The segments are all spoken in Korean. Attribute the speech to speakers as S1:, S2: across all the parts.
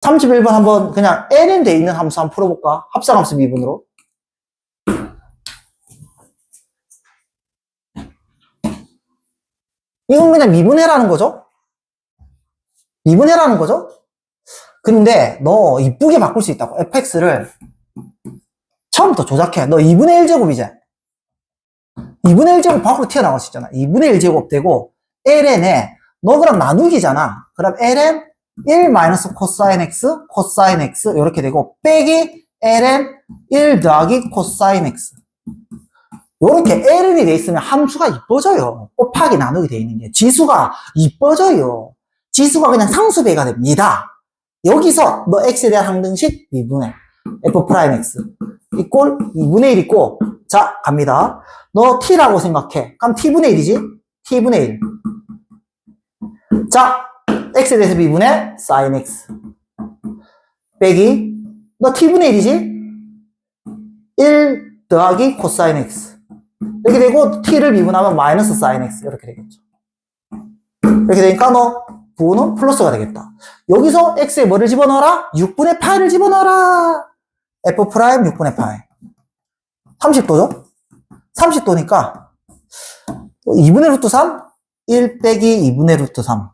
S1: 31번 한번 그냥 n은 돼 있는 함수 한번 풀어볼까? 합성함수 미분으로. 이건 그냥 미분해라는 거죠? 미분해라는 거죠? 근데 너 이쁘게 바꿀 수 있다고. fx를 처음부터 조작해. 너 2분의 1제곱이지? 2분의 1제곱 밖으로 튀어나갈 수 있잖아. 2분의 1제곱 되고 ln에 너 그럼 나누기잖아. 그럼 ln 1 마이너스 코사인 x, 코사인 x 이렇게 되고 빼기 ln 1 더하기 코사인 x. 요렇게 ln이 돼 있으면 함수가 이뻐져요. 곱하기 나누기 돼 있는 게. 지수가 이뻐져요. 지수가 그냥 상수배가 됩니다. 여기서 너 x에 대한 항등식 미분해. f 프라임 x 이꼴 2분의 1 있고, 자 갑니다. 너 t라고 생각해. 그럼 t분의 1이지? t분의 1. 자 x에 대해서 미분해 sin x 빼기 너 t분의 1이지? 1 더하기 코사인 x 이렇게 되고 t를 미분하면 마이너스 sin x 이렇게 되겠죠. 이렇게 되니까 너 부호는 플러스가 되겠다. 여기서 x에 뭐를 집어넣어라? 6분의 파이를 집어넣어라. f 프라임 6분의 파이 30도죠? 30도니까 2분의 루트 3 1 빼기 2분의 루트 3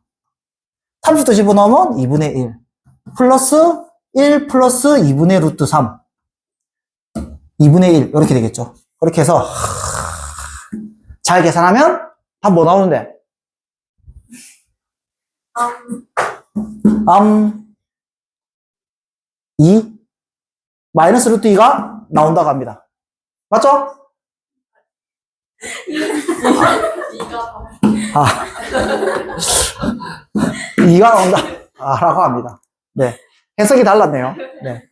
S1: 30도 집어넣으면 2분의 1 플러스 1 플러스 2분의 루트 3 2분의 1 이렇게 되겠죠. 그렇게 해서 잘 계산하면 답 뭐 나오는데? 2 마이너스 루트 2가 나온다고 합니다. 맞죠? 아, 2가 나온다. 라고 합니다. 네. 해석이 달랐네요. 네.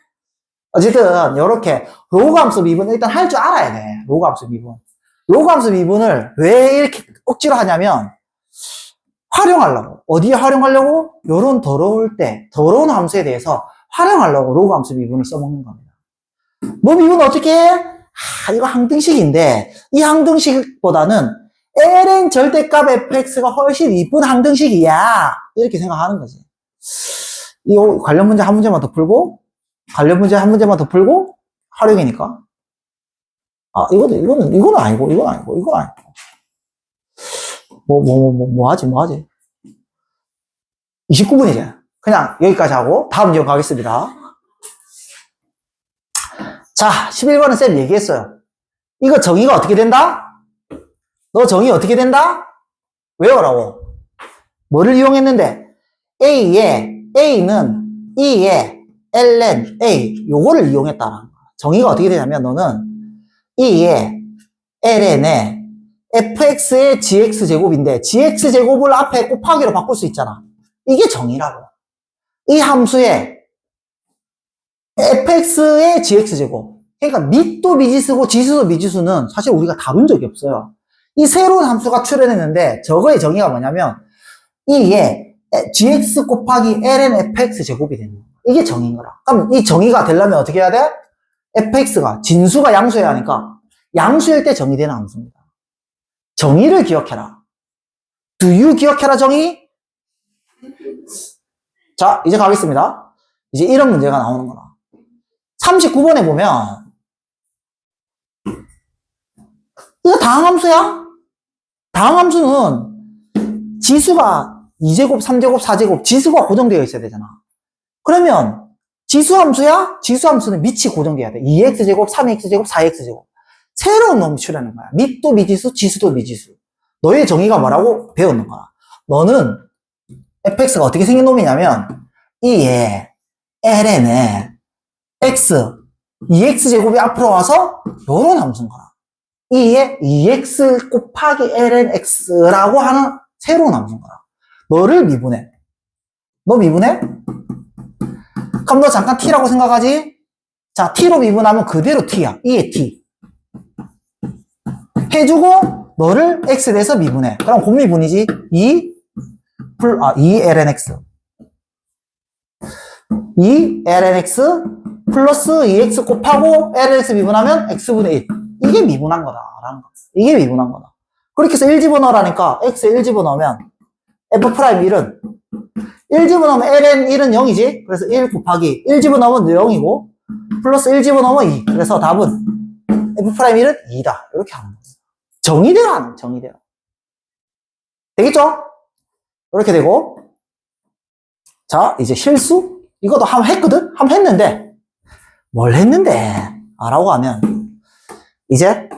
S1: 어쨌든, 요렇게, 로그 함수 미분 일단 할 줄 알아야 돼. 로그 함수 미분. 로그 함수 미분을 왜 이렇게 억지로 하냐면, 활용하려고. 어디에 활용하려고? 요런 더러운 함수에 대해서 활용하려고 로그 함수 미분을 써먹는 겁니다. 뭐 미분 어떻게 해? 이거 항등식인데, 이 항등식보다는 ln 절대값 fx가 훨씬 이쁜 항등식이야. 이렇게 생각하는 거지. 이 관련 문제 한 문제만 더 풀고, 활용이니까. 이거는 아니고. 뭐 하지? 29분이죠. 그냥 여기까지 하고, 다음 내용 가겠습니다. 자, 11번은 쌤 얘기했어요. 이거 정의가 어떻게 된다? 너 정의 어떻게 된다? 외워라고. 뭐를 이용했는데? A는 E에 ln A, 요거를 이용했다라는 거야. 정의가 어떻게 되냐면, 너는 E에 ln에 fx의 gx제곱인데, gx제곱을 앞에 곱하기로 바꿀 수 있잖아. 이게 정의라고. 이 함수에 fx의 gx제곱. 그러니까 밑도 미지수고 지수도 미지수는 사실 우리가 다룬 적이 없어요. 이 새로운 함수가 출현했는데 저거의 정의가 뭐냐면 이게 gx 곱하기 ln fx 제곱이 되는 거야. 이게 정의인 거라. 그럼 이 정의가 되려면 어떻게 해야 돼? fx가 진수가 양수여야 하니까 양수일 때 정의되는 함수입니다. 정의를 기억해라. Do you 기억해라 정의? 자, 이제 가겠습니다. 이제 이런 문제가 나오는 거라. 39번에 보면 이거 다항함수야? 다항함수는 지수가 2제곱, 3제곱, 4제곱 지수가 고정되어 있어야 되잖아. 그러면 지수함수야? 지수함수는 밑이 고정되어야 돼. 2x제곱, 3x제곱, 4x제곱. 새로운 놈이 출현하는 거야. 밑도 미지수, 지수도 미지수. 너의 정의가 뭐라고 배웠는 거야. 너는 fx가 어떻게 생긴 놈이냐면 이에 ln에 x, 2x제곱이 앞으로 와서 요런 함수인 거야. 이에 2x 곱하기 ln x라고 하는 새로운 함수인 거야. 너를 미분해. 너 미분해? 그럼 너 잠깐 t라고 생각하지? 자, t로 미분하면 그대로 t야. 이에 t. 해주고 너를 x에 대해서 미분해. 그럼 곱미분이지. 2 ln x. 2 ln x 플러스 2x 곱하고 ln x 미분하면 x분의 1. 이게 미분한 거다라는 거. 이게 미분한 거다. 그렇게 해서 1 집어넣으라니까 x에 1 집어넣으면 f 프라임 1은 1 집어넣으면 ln 1은 0이지. 그래서 1 곱하기 1 집어넣으면 0이고 플러스 1 집어넣으면 2. 그래서 답은 f'1은 2다. 이렇게 하는 거예요. 정의대로 하는 거예요. 정의대로. 되겠죠? 이렇게 되고 자 이제 실수? 이것도 한번 했거든? 한번 했는데 뭘 했는데? 라고 하면 이제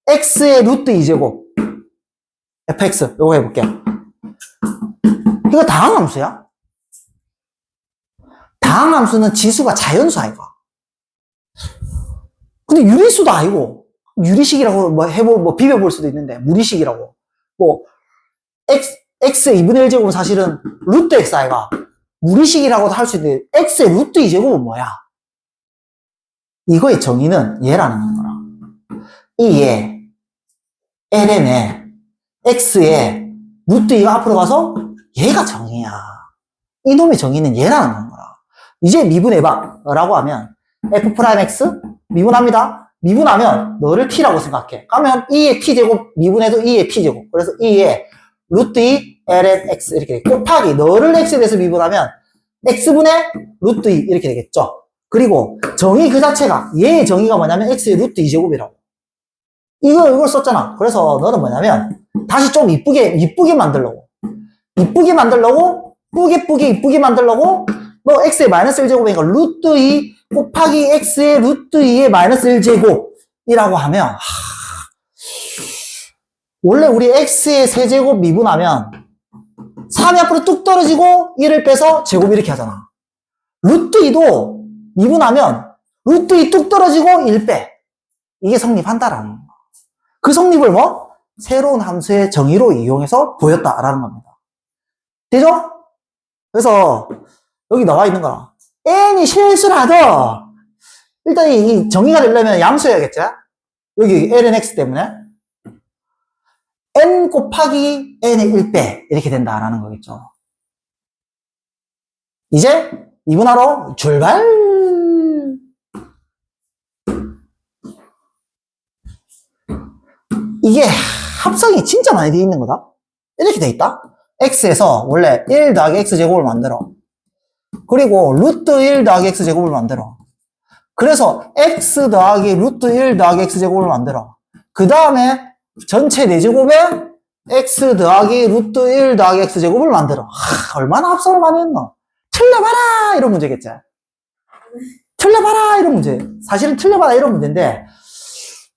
S1: x의 루트 2제곱 fx 요거 해볼게. 이거 다항함수야? 다항함수는 지수가 자연수 아이가. 근데 유리수도 아니고 유리식이라고 뭐 비벼볼 수도 있는데 무리식이라고 뭐 x의 2분의 1제곱은 사실은 루트 x 아이가 무리식이라고도 할 수 있는데 x의 루트 2제곱은 뭐야? 이거의 정의는 얘라는 거라. 이 얘 ln에 x의 루트 2가 앞으로 가서 얘가 정의야. 이놈의 정의는 얘라는 거라. 이제 미분해봐 라고 하면 f'x 미분합니다. 미분하면 너를 t라고 생각해. 그러면 2의 t제곱 미분해도 2의 t제곱. 그래서 2의 루트 2 ln x 이렇게 돼. 곱하기 너를 x에 대해서 미분하면 x분의 루트 2 이렇게 되겠죠. 그리고 정의 그 자체가 얘의 정의가 뭐냐면 x의 루트 2제곱이라고. 이걸 썼잖아. 그래서 너는 뭐냐면 다시 좀 이쁘게 만들려고 이쁘게 만들려고 너 x의 마이너스 1제곱이니까 루트 2 곱하기 x의 루트 2의 마이너스 1제곱이라고 하면 원래 우리 x의 세제곱 미분하면 3이 앞으로 뚝 떨어지고 1을 빼서 제곱 이렇게 하잖아. 루트 2도 미분하면 루트 2 뚝 떨어지고 1 빼. 이게 성립한다라는 거. 그 성립을 뭐? 새로운 함수의 정의로 이용해서 보였다라는 겁니다. 되죠? 그래서 여기 나와 있는 거야. n이 실수라도 일단 이 정의가 되려면 양수여야겠죠? 여기 ln x 때문에 n 곱하기 n의 1배 이렇게 된다라는 거겠죠. 이제 미분하러 출발! 이게 합성이 진짜 많이 되어 있는 거다. 이렇게 되어 있다. x에서 원래 1 더하기 x제곱을 만들어. 그리고 루트 1 더하기 x제곱을 만들어. 그래서 x 더하기 루트 1 더하기 x제곱을 만들어. 그 다음에 전체 4제곱에 x 더하기 루트 1 더하기 x제곱을 만들어. 얼마나 합성을 많이 했노? 틀려봐라! 이런 문제겠지. 틀려봐라! 이런 문제. 사실은 틀려봐라! 이런 문제인데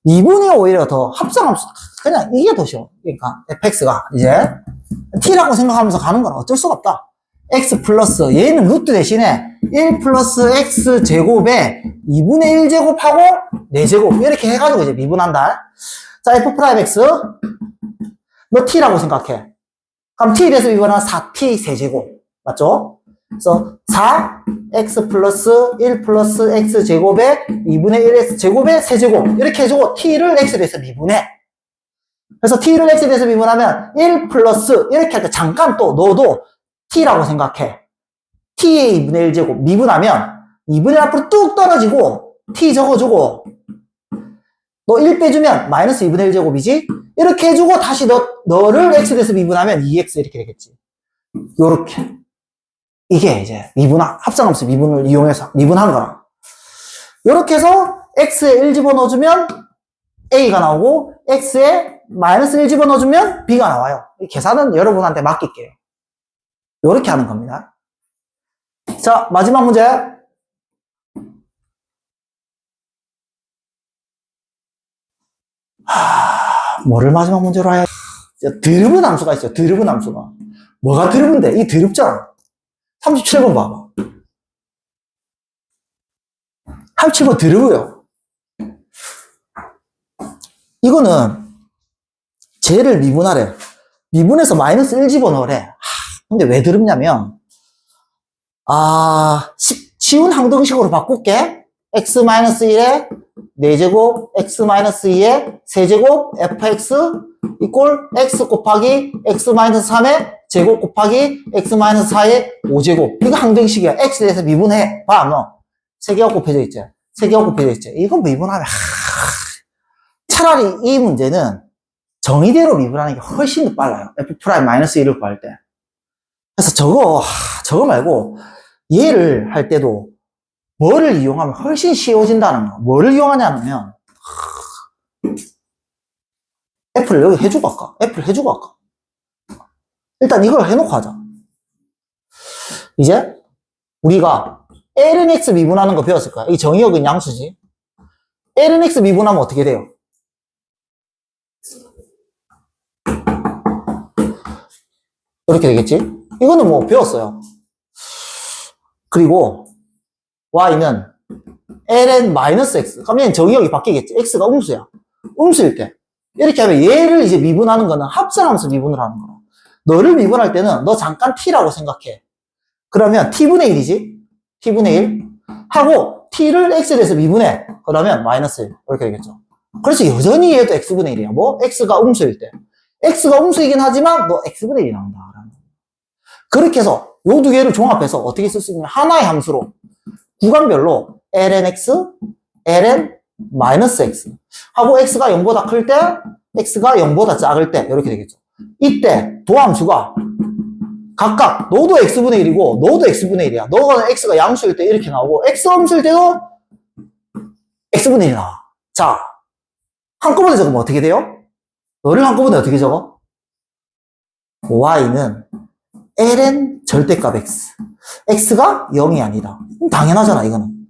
S1: 미분이 오히려 더 합성함수. 그냥 이게 더 쉬워. 그러니까 fx가 이제 t라고 생각하면서 가는 건 어쩔 수가 없다. x 플러스 얘는 루트 대신에 1 플러스 x 제곱에 2분의 1제곱하고 4제곱 이렇게 해가지고 이제 미분한다. 자, f'x 너 t라고 생각해. 그럼 t에 대해서 미분하면 4t 세제곱 맞죠? 그래서 4x 플러스 1 플러스 x 제곱에 2분의 1x 제곱에 세제곱 이렇게 해주고 t를 x에 대해서 미분해. 그래서 t를 x에 대해서 미분하면 1 플러스 이렇게 할 때 잠깐 또 너도 t라고 생각해. t의 2분의 1제곱 미분하면 2분의 1 앞으로 뚝 떨어지고 t 적어주고 너 1 빼주면 마이너스 2분의 1제곱이지? 이렇게 해주고 다시 너를 x에 대해서 미분하면 2x 이렇게 되겠지. 요렇게. 이게 이제 합성함수 미분을 이용해서 미분한 거라. 요렇게 해서 x에 1 집어넣어주면 a가 나오고 x에 마이너스 1 집어넣어주면 b가 나와요. 이 계산은 여러분한테 맡길게요. 요렇게 하는 겁니다. 자, 마지막 문제. 뭐를 마지막 문제로 해야 드르븐 함수가 있어요. 드르븐 함수가. 뭐가 드르븐데? 이 드럽잖아. 37번 봐봐. 37번 드르브요. 이거는 쟤를 미분하래. 미분해서 마이너스 1 집어넣으래. 근데 왜 드럽냐면 쉬운 항등식으로 바꿀게. x-1에 4제곱, x-2에 세제곱, fx 이꼴 x 곱하기 x-3에 제곱 곱하기 x-4의 5제곱. 이거 항등식이야. x에 대해서 미분해. 봐, 너. 3개가 곱해져 있지. 3개가 곱해져 있지. 이거 미분하면, 차라리 이 문제는 정의대로 미분하는 게 훨씬 더 빨라요. f'-1을 구할 때. 그래서 저거 말고 얘를 할 때도 뭐를 이용하면 훨씬 쉬워진다는 거. 뭐를 이용하냐면 애플 여기 해주고 할까? 애플 해주고 할까? 일단 이걸 해놓고 하자. 이제 우리가 lnx 미분하는 거 배웠을 거야. 이 정의역은 양수지. lnx 미분하면 어떻게 돼요? 이렇게 되겠지? 이거는 뭐 배웠어요. 그리고 y는 ln-x. 그러면 정의역이 바뀌겠지. x가 음수야. 음수일 때. 이렇게 하면 얘를 이제 미분하는 거는 합성하면서 미분을 하는 거야. 너를 미분할 때는 너 잠깐 t라고 생각해. 그러면 t분의 1이지. t분의 1 하고 t를 x에 대해서 미분해. 그러면 마이너스 1 이렇게 되겠죠. 그래서 여전히 얘도 x분의 1이야. 뭐? x가 음수일 때. x가 음수이긴 하지만 너 x분의 1이 나온다. 그렇게 해서 요 두 개를 종합해서 어떻게 쓸 수 있냐면 하나의 함수로 구간별로 lnx, ln-x 하고 x가 0보다 클 때, x가 0보다 작을 때 이렇게 되겠죠. 이때 도함수가 각각 너도 x분의 1이고 너도 x분의 1이야. 너가 x가 양수일 때 이렇게 나오고 x가 음수일 때도 x분의 1이 나와. 자, 한꺼번에 적으면 어떻게 돼요? 너를 한꺼번에 어떻게 적어? y는 ln 절대값 x. x가 0이 아니다. 당연하잖아, 이거는.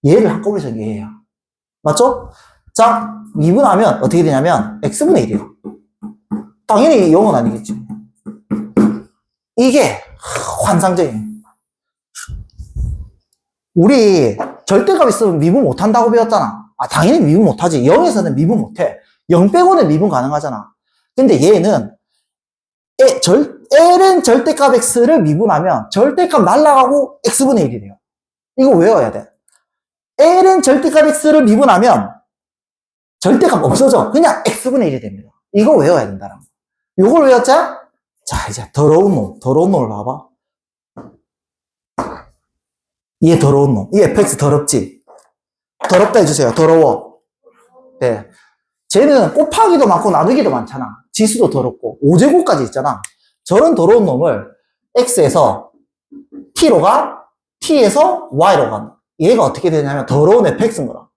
S1: 얘를 한꺼번에 적은 게 얘야. 맞죠? 자, 미분하면 어떻게 되냐면 x분의 1이야. 당연히 0은 아니겠지. 이게 환상적인. 우리 절대값 있으면 미분 못한다고 배웠잖아. 아, 당연히 미분 못하지. 0에서는 미분 못해. 0 빼고는 미분 가능하잖아. 근데 얘는 ln 절대값 x를 미분하면 절대값 날라가고 x분의 1이 돼요. 이거 외워야 돼. ln 절대값 x를 미분하면 절대값 없어져. 그냥 x분의 1이 됩니다. 이거 외워야 된다는 거. 이걸 외웠자? 자, 이제 더러운 놈을 봐봐. 얘 더러운 놈. 이 fx 더럽지? 더럽다 해주세요. 더러워. 네. 쟤는 곱하기도 많고 나누기도 많잖아. 지수도 더럽고 5제곱까지 있잖아. 저런 더러운 놈을 x에서 t로 가, t에서 y로 가. 얘가 어떻게 되냐면 더러운 fx인 거라.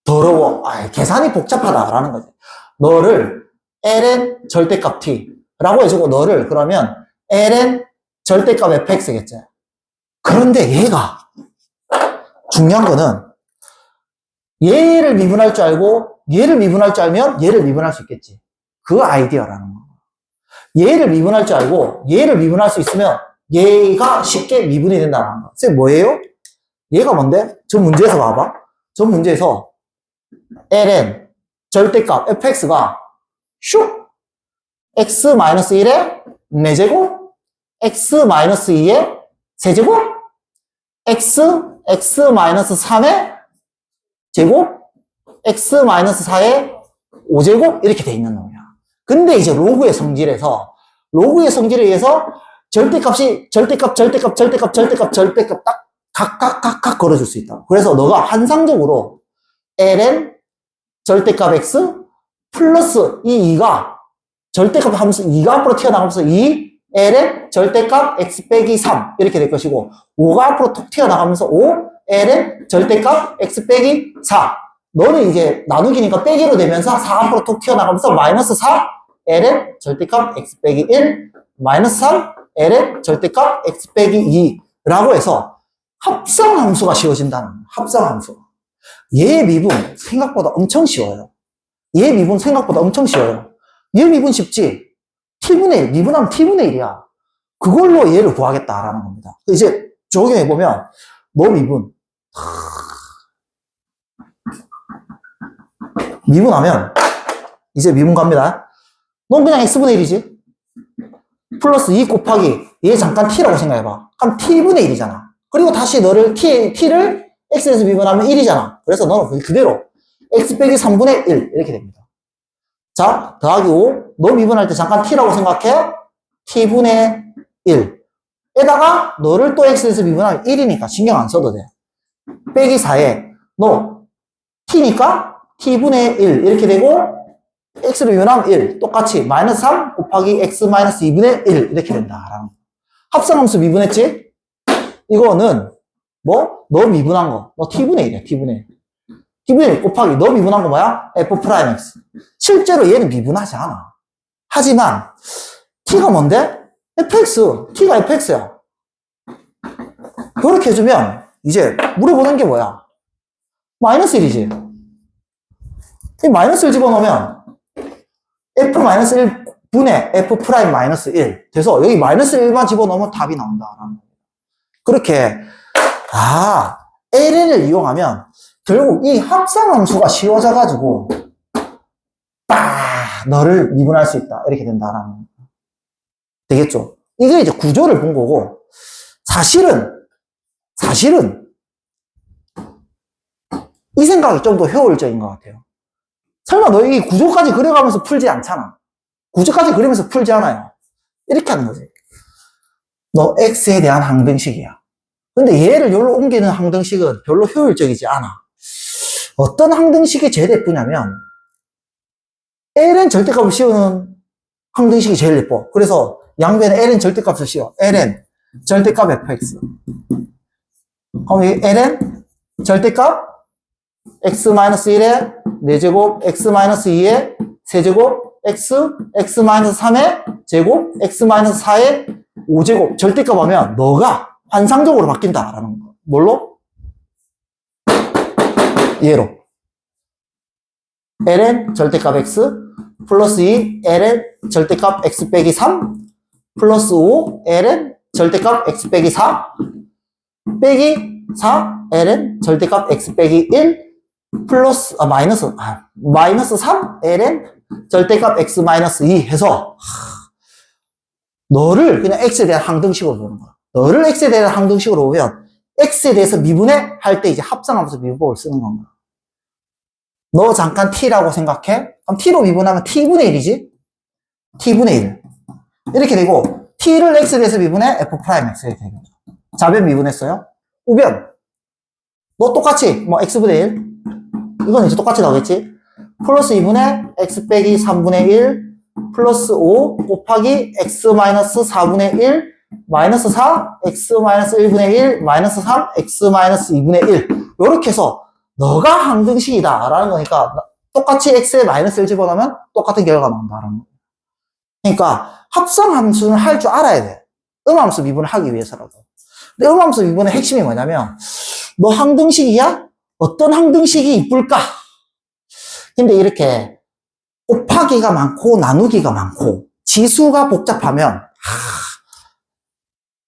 S1: 더러워. 계산이 복잡하다라는 거지. 너를 ln 절대값 t라고 해주고 너를 그러면 ln 절대값 fx겠지. 그런데 얘가 중요한 거는 얘를 미분할 줄 알고 얘를 미분할 줄 알면 얘를 미분할 수 있겠지. 그 아이디어라는 거. 얘를 미분할 줄 알고 얘를 미분할 수 있으면 얘가 쉽게 미분이 된다는 거. 쌤 뭐예요? 얘가 뭔데? 저 문제에서 봐봐. 저 문제에서 ln 절대값 fx가 슉 x-1의 4제곱 x-2의 세제곱 x-3의 제곱 x-4의 5제곱 이렇게 돼 있는 놈이야. 근데 이제 로그의 성질에 의해서 절대값이 절대값 딱 각각 걸어줄 수 있다. 그래서 너가 환상적으로 ln 절대값 x 플러스 이 2가 절대값 하면서 2가 앞으로 튀어나가면서 2 ln 절대값 x 빼기 3 이렇게 될 것이고 5가 앞으로 톡 튀어나가면서 5 ln 절대값 x 빼기 4 너는 이제 나누기니까 빼기로 되면서 4 앞으로 톡 튀어나가면서 마이너스 4 ln 절대값 x 빼기 1 마이너스 3 ln 절대값 x 빼기 2라고 해서 합성함수가 쉬워진다는 거예요. 합성함수. 얘 미분 생각보다 엄청 쉬워요. 얘 미분 생각보다 엄청 쉬워요. 얘 미분 쉽지? t분의 1, 미분하면 t분의 1이야. 그걸로 얘를 구하겠다라는 겁니다. 이제 적용해보면 너 미분 미분하면 이제 미분 갑니다. 넌 그냥 x분의 1이지? 플러스 2 곱하기 얘 잠깐 t라고 생각해봐. 그럼 t분의 1이잖아. 그리고 다시 너를 t를 x에서 미분하면 1이잖아. 그래서 너는 그대로 x 빼기 3분의 1 이렇게 됩니다. 자, 더하기 5. 너 미분할 때 잠깐 t라고 생각해. t분의 1 에다가 너를 또 x에서 미분하면 1이니까 신경 안 써도 돼. 빼기 4에 너 t니까 t분의 1 이렇게 되고 x를 미분하면 1 똑같이 마이너스 3 곱하기 x 마이너스 2분의 1 이렇게 된다. 합성함수 미분했지? 이거는 뭐? 너 미분한 거. 너 t분의 1이야, t분의 1. t분의 1 곱하기 너 미분한 거 뭐야? f'x. 실제로 얘는 미분하지 않아. 하지만 t가 뭔데? fx. t가 fx야. 그렇게 해주면 이제 물어보는 게 뭐야? 마이너스 1이지. 이 마이너스 1 집어넣으면 f-1 분의 f'-1 돼서 여기 마이너스 1만 집어넣으면 답이 나온다. 그렇게 ln을 이용하면 결국 이 합성함수가 씌워져가지고 너를 미분할 수 있다. 이렇게 된다라는 거. 되겠죠? 이게 이제 구조를 본 거고 사실은 이 생각이 좀 더 효율적인 것 같아요. 설마 너 이 구조까지 그려가면서 풀지 않잖아. 구조까지 그리면서 풀지 않아요. 이렇게 하는 거지. 너 x에 대한 항등식이야. 근데 얘를 여기로 옮기는 항등식은 별로 효율적이지 않아. 어떤 항등식이 제일 예쁘냐면 ln 절대값을 씌우는 항등식이 제일 예뻐. 그래서 양변에 ln 절대값을 씌워. ln 절대값 fx. 그럼 이 ln 절대값 x-1의 4제곱, x-2의 세제곱, x-3의 제곱, x-4의 5제곱 절대값 하면 너가 환상적으로 바뀐다라는 거. 뭘로? 얘로. ln 절대값 x 플러스 2 ln 절대값 x 빼기 3 플러스 5 ln 절대값 x 빼기 4 빼기 4 ln 절대값 x 빼기 1 플러스 마이너스 3 ln 절대값 x 마이너스 2 해서 너를 그냥 x에 대한 항등식으로 보는 거야. 너를 x에 대한 항등식으로 보면 x에 대해서 미분해 할 때 이제 합성하면서 미분법을 쓰는 건가. 너 잠깐 t라고 생각해. 그럼 t로 미분하면 t분의 1이지. t분의 1 이렇게 되고 t를 x에 대해서 미분해 f'x 이렇게 되겠죠. 좌변 미분했어요. 우변 너 똑같이 뭐 x분의 1 이건 이제 똑같이 나오겠지. 플러스 2분의 x 빼기 3분의 1 플러스 5 곱하기 x 마이너스 4분의 1 마이너스 4 x 마이너스 1분의 1 마이너스 3 x 마이너스 2분의 1 요렇게 해서 너가 항등식이다 라는 거니까 똑같이 x에 마이너스 1 집어넣으면 똑같은 결과가 나온다라는 거. 그러니까 합성함수는 할 줄 알아야 돼. 음함수 미분을 하기 위해서라도. 근데 음함수 미분의 핵심이 뭐냐면 너 항등식이야? 어떤 항등식이 이쁠까? 근데 이렇게 곱하기가 많고 나누기가 많고 지수가 복잡하면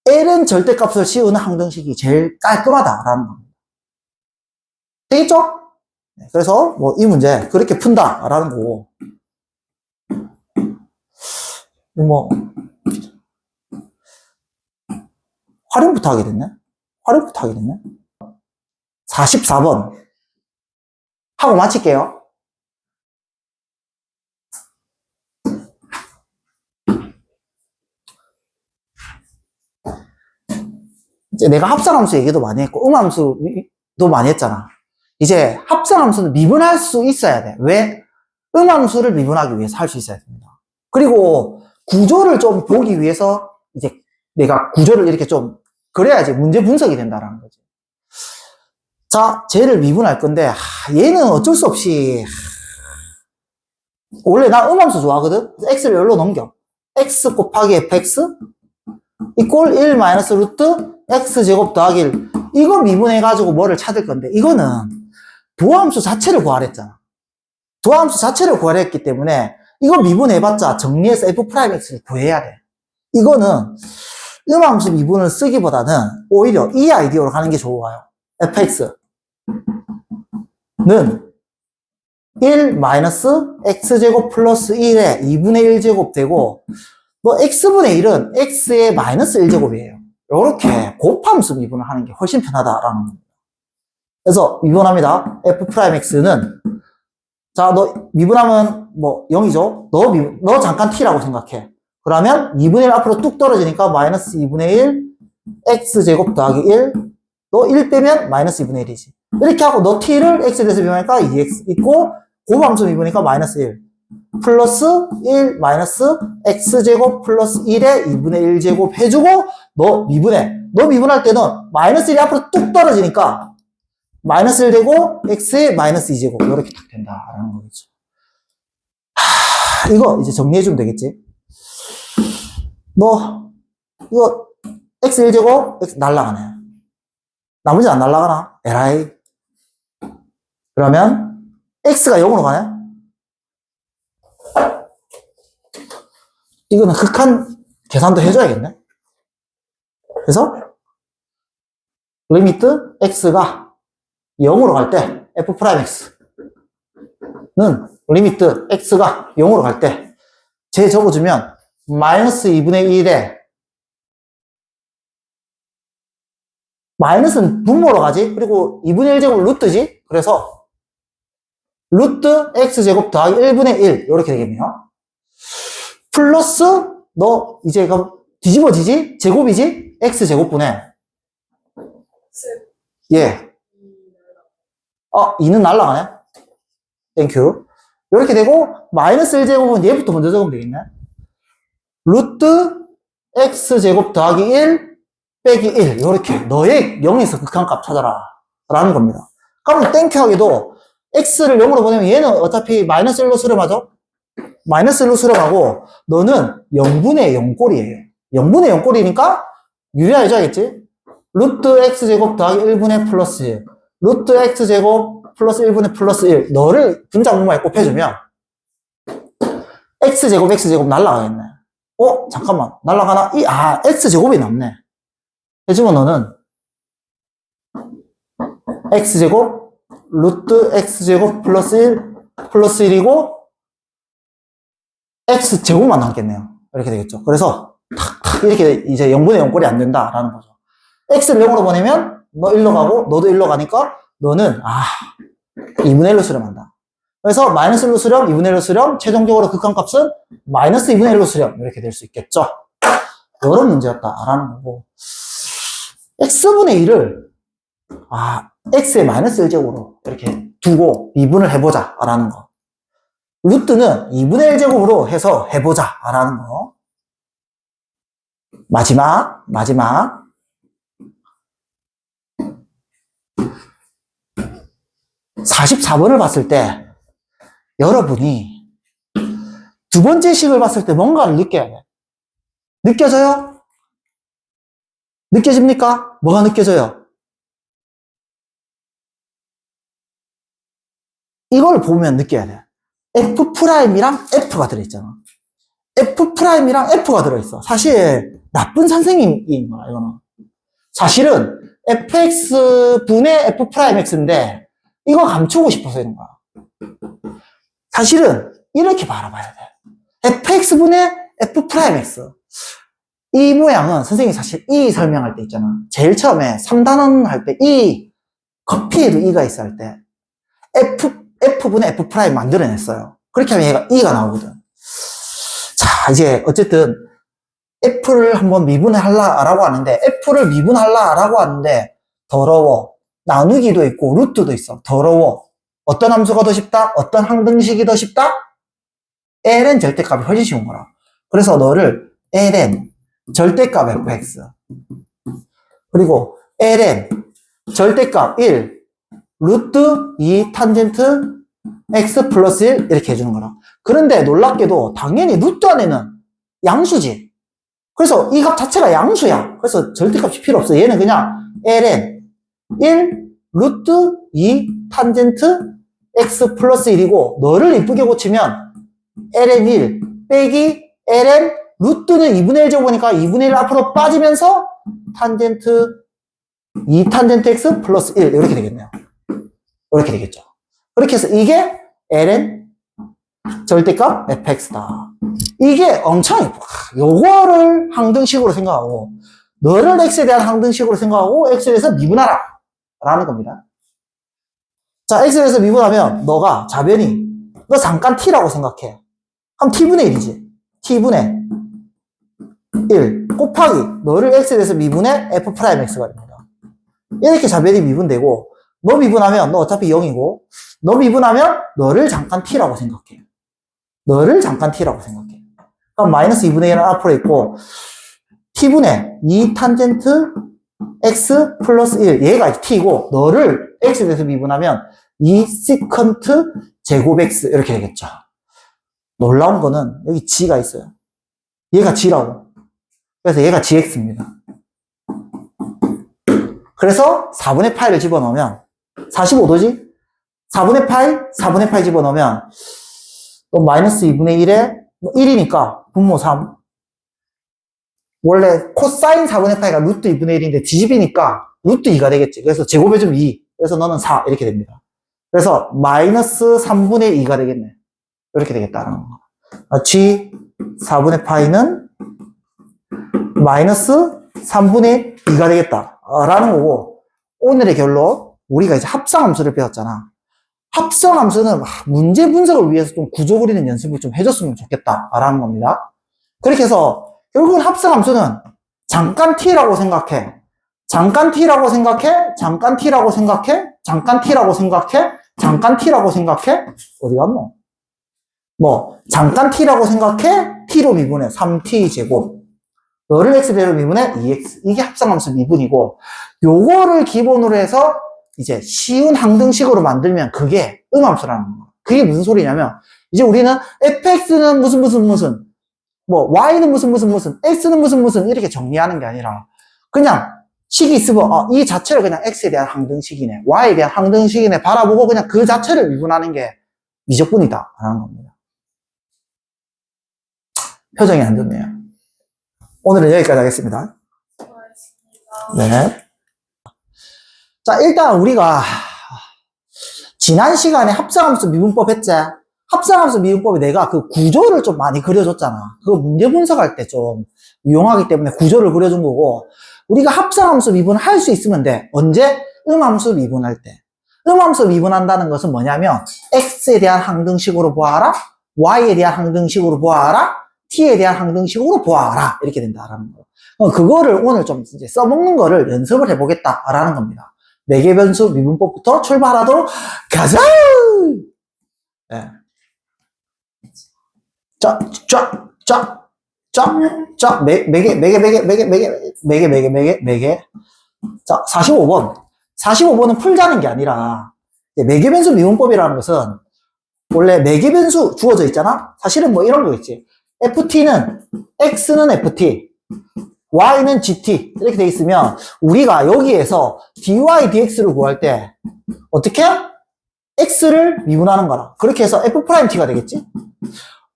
S1: ln 절대값을 씌우는 항등식이 제일 깔끔하다라는 겁니다. 되겠죠? 그래서 뭐 이 문제 그렇게 푼다라는 거고 뭐 활용부터 하게 됐네? 44번 하고 마칠게요. 이제 내가 합성함수 얘기도 많이 했고 음함수도 많이 했잖아. 이제 합성함수는 미분할 수 있어야 돼. 왜? 음함수를 미분하기 위해서 할 수 있어야 됩니다. 그리고 구조를 좀 보기 위해서 이제 내가 구조를 이렇게 좀 그래야지 문제 분석이 된다라는 거지. 자, 쟤를 미분할 건데 얘는 어쩔 수 없이 원래 나 음함수 좋아하거든. x를 여기로 넘겨. x 곱하기 fx 이꼴 1 마이너스 루트 x제곱 더하기 1 이거 미분해가지고 뭐를 찾을 건데 이거는 도함수 자체를 구하랬잖아. 도함수 자체를 구하랬기 때문에 이거 미분해봤자 정리해서 f'x를 구해야 돼. 이거는 음함수 미분을 쓰기보다는 오히려 이 아이디어로 가는 게 좋아요. fx는 1 마이너스 x제곱 플러스 1에 2분의 1제곱 되고 뭐 x분의 1은 x의 마이너스 1제곱이에요. 이렇게 곱함수 미분을 하는 게 훨씬 편하다라는 겁니다. 그래서 미분합니다. f'x는 자, 너 미분하면 뭐 0이죠? 너 잠깐 t라고 생각해. 그러면 2분의 1 앞으로 뚝 떨어지니까 마이너스 2분의 1 x제곱 더하기 1 너 1 빼면 마이너스 2분의 1이지. 이렇게 하고 너 t를 x에 대해서 미분하니까 2x 있고 곱함수 미분이니까 마이너스 1 플러스 1 마이너스 x제곱 플러스 1의 2분의 1제곱 해주고 너 미분할 때는 마이너스 1이 앞으로 뚝 떨어지니까 마이너스 1 되고 x의 마이너스 2제곱 이렇게 딱 된다라는 거겠죠. 이거 이제 정리해주면 되겠지. 너 이거 x1제곱 x 날라가네. 나머지는 안 날라가나? 에라이. 그러면 x가 0으로 가네? 이거는 극한 계산도 해줘야겠네. 그래서 리미트 x가 0으로 갈 때 f'x는 리미트 x가 0으로 갈 때 제 적어주면 마이너스 2분의 1에 마이너스는 분모로 가지. 그리고 2분의 1제곱 루트지. 그래서 루트 x제곱 더하기 1분의 1 이렇게 되겠네요. 플러스 너 이제 이거 뒤집어지지? 제곱이지? x제곱분에 예. 2는 날라가네. 땡큐. 이렇게 되고 마이너스 1제곱은 얘부터 먼저 적으면 되겠네. 루트 x제곱 더하기 1 빼기 1 이렇게 너의 0에서 극한값 찾아라 라는 겁니다. 그러면 땡큐하게도 x를 0으로 보내면 얘는 어차피 마이너스 1로 수렴하죠? 마이너스 1로 수렴하고 너는 0분의 0꼴이에요. 0분의 0꼴이니까 유리해줘야겠지? 루트 x제곱 더하기 1분의 플러스 1 루트 x제곱 플러스 1분의 플러스 1 너를 분자분모에 곱해주면 x제곱 날라가겠네. 잠깐만 날라가나? x제곱이 남네. 해주면 너는 x제곱 루트 x제곱 플러스 1 플러스 1이고 x제곱만 남겠네요. 이렇게 되겠죠. 그래서 탁탁 이렇게 이제 0분의 0꼴이 안 된다라는 거죠. x를 0으로 보내면 너 1로 가고 너도 1로 가니까 너는 2분의 1로 수렴한다. 그래서 마이너스 1로 수렴, 2분의 1로 수렴, 최종적으로 극한값은 마이너스 2분의 1로 수렴 이렇게 될 수 있겠죠. 이런 문제였다라는 거고 x분의 1을 x의 마이너스 1제곱으로 이렇게 두고 미분을 해보자 라는 거. 루트는 2분의 1제곱으로 해서 해보자 라는 거. 마지막 44번을 봤을 때 여러분이 두 번째 식을 봤을 때 뭔가를 느껴야 돼. 느껴져요? 느껴집니까? 뭐가 느껴져요? 이걸 보면 느껴야 돼. F'이랑 F가 들어있잖아. F'이랑 F가 들어있어. 사실 나쁜 선생님인 거야, 이거는. 사실은 fx분의 f'x인데 이거 감추고 싶어서 이런 거야. 사실은 이렇게 바라봐야 돼. fx분의 f'x. 이 모양은 선생님이 사실 이 설명할 때 있잖아. 제일 처음에 3단원 할 때 이, 커피에도 이가 있어 할 때 f분의 f' 만들어냈어요. 그렇게 하면 얘가 e가 나오거든. 자, 이제 어쨌든 f를 한번 미분하려고 하는데 f를 미분하려고 하는데 더러워. 나누기도 있고 루트도 있어. 더러워. 어떤 함수가 더 쉽다? 어떤 항등식이 더 쉽다? ln 절대값이 훨씬 쉬운 거라. 그래서 너를 ln 절대값 fx 그리고 ln 절대값 1 루트 2 탄젠트 x 플러스 1 이렇게 해주는 거라. 그런데 놀랍게도 당연히 루트 안에는 양수지. 그래서 이 값 자체가 양수야. 그래서 절대값이 필요 없어. 얘는 그냥 ln 1 루트 2 탄젠트 x 플러스 1이고 너를 이쁘게 고치면 ln 1 빼기 ln 루트는 2분의 1 제곱이니까 2분의 1 앞으로 빠지면서 탄젠트 2 탄젠트 x 플러스 1 이렇게 되겠네요. 이렇게 되겠죠. 그렇게 해서 이게 ln 절대값 fx다. 이게 엄청 예뻐. 요거를 항등식으로 생각하고 너를 x에 대한 항등식으로 생각하고 x에 대해서 미분하라 라는 겁니다. 자, x에 대해서 미분하면 너가 자변이 너 잠깐 t라고 생각해. 그럼 t분의 1이지. t분의 1 곱하기 너를 x에 대해서 미분해 f'x가 됩니다. 이렇게 자변이 미분되고 너 미분하면 너 어차피 0이고 너 미분하면 너를 잠깐 t라고 생각해. 너를 잠깐 t라고 생각해. 그럼 마이너스 2분의 1은 앞으로 있고, t분의 2 탄젠트 x 플러스 1. 얘가 t고, 너를 x에 대해서 미분하면 2 시컨트 제곱 x. 이렇게 되겠죠. 놀라운 거는 여기 g가 있어요. 얘가 g라고. 그래서 얘가 gx입니다. 그래서 4분의 파이를 집어넣으면 45도지? 4분의 파이 집어넣으면 또 마이너스 2분의 1에 1이니까 분모 3. 원래 코사인 4분의 파이가 루트 2분의 1인데 뒤집이니까 루트 2가 되겠지. 그래서 제곱해주면 2. 그래서 너는 4 이렇게 됩니다. 그래서 마이너스 3분의 2가 되겠네. 이렇게 되겠다라는 거. g 4분의 파이는 마이너스 3분의 2가 되겠다 라는 거고, 오늘의 결론, 우리가 이제 합성함수를 배웠잖아. 합성함수는 문제 분석을 위해서 좀 구조 그리는 연습을 좀 해줬으면 좋겠다 라는 겁니다. 그렇게 해서 결국은 합성함수는 잠깐 t라고 생각해, 잠깐 t라고 생각해, 잠깐 t라고 생각해, 잠깐 t라고 생각해, 잠깐 t라고 생각해. 어디 갔노? 뭐 잠깐 t라고 생각해, t로 미분해 3t 제곱, 너를 x대로 미분해 2x. 이게 합성함수 미분이고, 요거를 기본으로 해서 이제 쉬운 항등식으로 만들면 그게 음함수라는 거야. 그게 무슨 소리냐면, 이제 우리는 fx는 무슨 뭐 y는 무슨 x는 무슨 이렇게 정리하는 게 아니라 그냥 식이 있으면 이 자체를 그냥 x에 대한 항등식이네, y에 대한 항등식이네 바라보고 그냥 그 자체를 미분하는 게 미적분이다 라는 겁니다. 표정이 안 좋네요. 오늘은 여기까지 하겠습니다. 네. 자, 일단 우리가 지난 시간에 합성함수 미분법 했지? 합성함수 미분법에 내가 그 구조를 좀 많이 그려줬잖아. 그거 문제 분석할 때 좀 유용하기 때문에 구조를 그려준 거고, 우리가 합성함수 미분을 할 수 있으면 돼. 언제? 음함수 미분할 때. 음함수 미분한다는 것은 뭐냐면 x에 대한 항등식으로 보아라, y에 대한 항등식으로 보아라, t에 대한 항등식으로 보아라, 이렇게 된다라는 거. 그거를 오늘 좀 이제 써먹는 거를 연습을 해보겠다라는 겁니다. 매개변수 미분법부터 출발하도록 가자! 네. 매개. 자, 45번. 45번은 풀자는 게 아니라, 매개변수 미분법이라는 것은 원래 매개변수 주어져 있잖아? 사실은 뭐 이런 거겠지. ft는, x는 ft, y는 gt. 이렇게 돼 있으면, 우리가 여기에서 dy, dx를 구할 때, 어떻게? x를 미분하는 거라. 그렇게 해서 f't가 되겠지?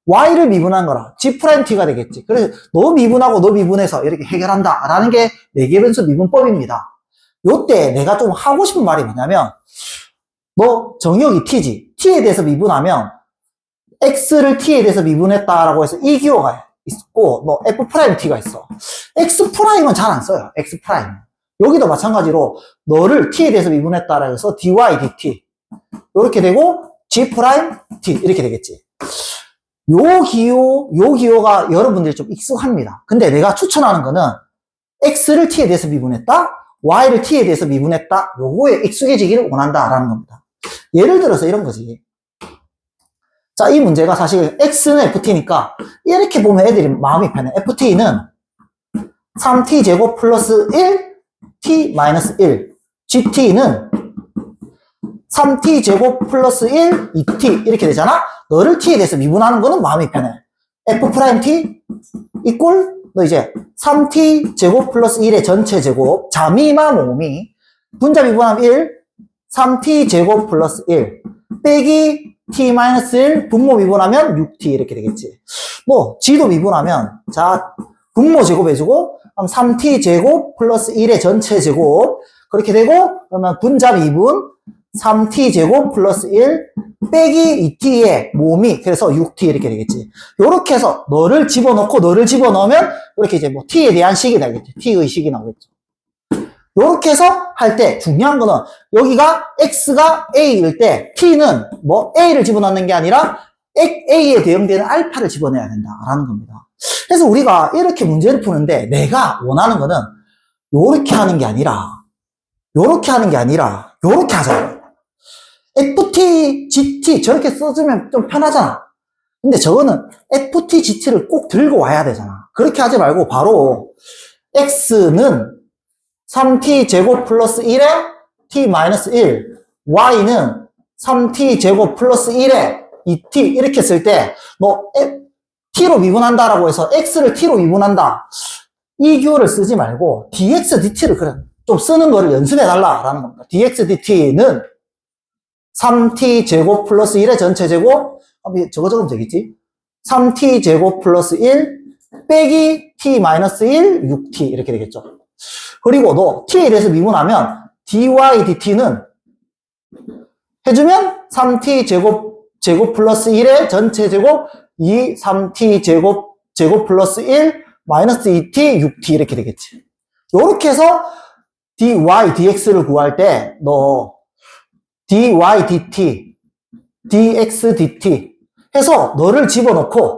S1: y를 미분한 거라. g't가 되겠지. 그래서 너 미분하고 너 미분해서 이렇게 해결한다 라는 게 매개변수 미분법입니다. 요때 내가 좀 하고 싶은 말이 뭐냐면, 너 정역이 t지. t에 대해서 미분하면 x를 t에 대해서 미분했다라고 해서 이 기호가 있고, 너 f't가 있어. x'은 잘 안 써요. x'. 여기도 마찬가지로 너를 t에 대해서 미분했다라고 해서 dy, dt. 이렇게 되고 g', t 이렇게 되겠지. 요 기호가 여러분들이 좀 익숙합니다. 근데 내가 추천하는 거는 x를 t에 대해서 미분했다, y를 t에 대해서 미분했다, 요거에 익숙해지기를 원한다라는 겁니다. 예를 들어서 이런 거지. 자, 이 문제가 사실 x는 ft니까 이렇게 보면 애들이 마음이 편해. ft는 3t제곱 플러스 1, t 마이너스 1. gt는 3t제곱 플러스 1, 2t 이렇게 되잖아? 너를 t에 대해서 미분하는 거는 마음이 편해. f't 이꼴 너 이제 3t제곱 플러스 1의 전체 제곱, 자미만 모미, 분자 미분하면 1, 3t제곱 플러스 1 빼기 t-1 분모 미분하면 6t 이렇게 되겠지. 뭐 g도 미분하면 자 분모 제곱해주고 3t제곱 플러스 1의 전체 제곱 그렇게 되고, 그러면 분자 미분 3t제곱 플러스 1 빼기 2t의 모미, 그래서 6t 이렇게 되겠지. 요렇게 해서 너를 집어넣고 너를 집어넣으면 이렇게 이제 뭐 t에 대한 식이 나겠지. t의 식이 나오겠죠. 요렇게 해서 할 때 중요한 거는 여기가 x가 a일 때 t는 뭐 a를 집어넣는 게 아니라 a에 대응되는 알파를 집어내야 된다라는 겁니다. 그래서 우리가 이렇게 문제를 푸는데 내가 원하는 거는 요렇게 하는 게 아니라 요렇게 하는 게 아니라 요렇게 하자. ft, gt 저렇게 써주면 좀 편하잖아. 근데 저거는 ft, gt를 꼭 들고 와야 되잖아. 그렇게 하지 말고 바로 x는 3t 제곱 플러스 1에 t 마이너스 1, y는 3t 제곱 플러스 1에 2t 이렇게 쓸 때 너 t로 미분한다라고 해서 x를 t로 미분한다. 이 기호를 쓰지 말고 dx, dt를 그래 좀 쓰는 거를 연습해달라라는 겁니다. dx, dt는 3t 제곱 플러스 1의 전체 제곱, 저거 적으면 되겠지? 3t 제곱 플러스 1 빼기 t 마이너스 1, 6t 이렇게 되겠죠. 그리고 너 t에 대해서 미분하면 dy, dt는 해주면 3t 제곱 플러스 1의 전체 제곱 2, 3t 제곱 플러스 1 마이너스 2t, 6t 이렇게 되겠지. 요렇게 해서 dy, dx를 구할 때 너 dy, dt, dx, dt 해서 너를 집어넣고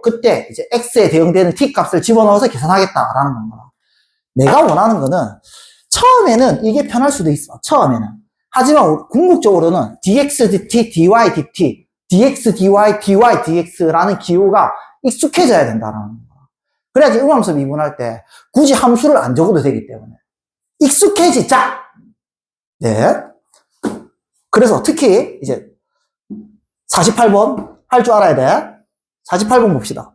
S1: 그때 이제 x에 대응되는 t 값을 집어넣어서 계산하겠다라는 겁니다. 내가 원하는 거는 처음에는 이게 편할 수도 있어. 처음에는. 하지만 궁극적으로는 dx, dt, dy, dt, dx, dy, dy, dx라는 기호가 익숙해져야 된다라는 거야. 그래야지 음함수 미분할 때 굳이 함수를 안 적어도 되기 때문에. 익숙해지자! 네. 그래서 특히 이제 48번 할 줄 알아야 돼. 48번 봅시다.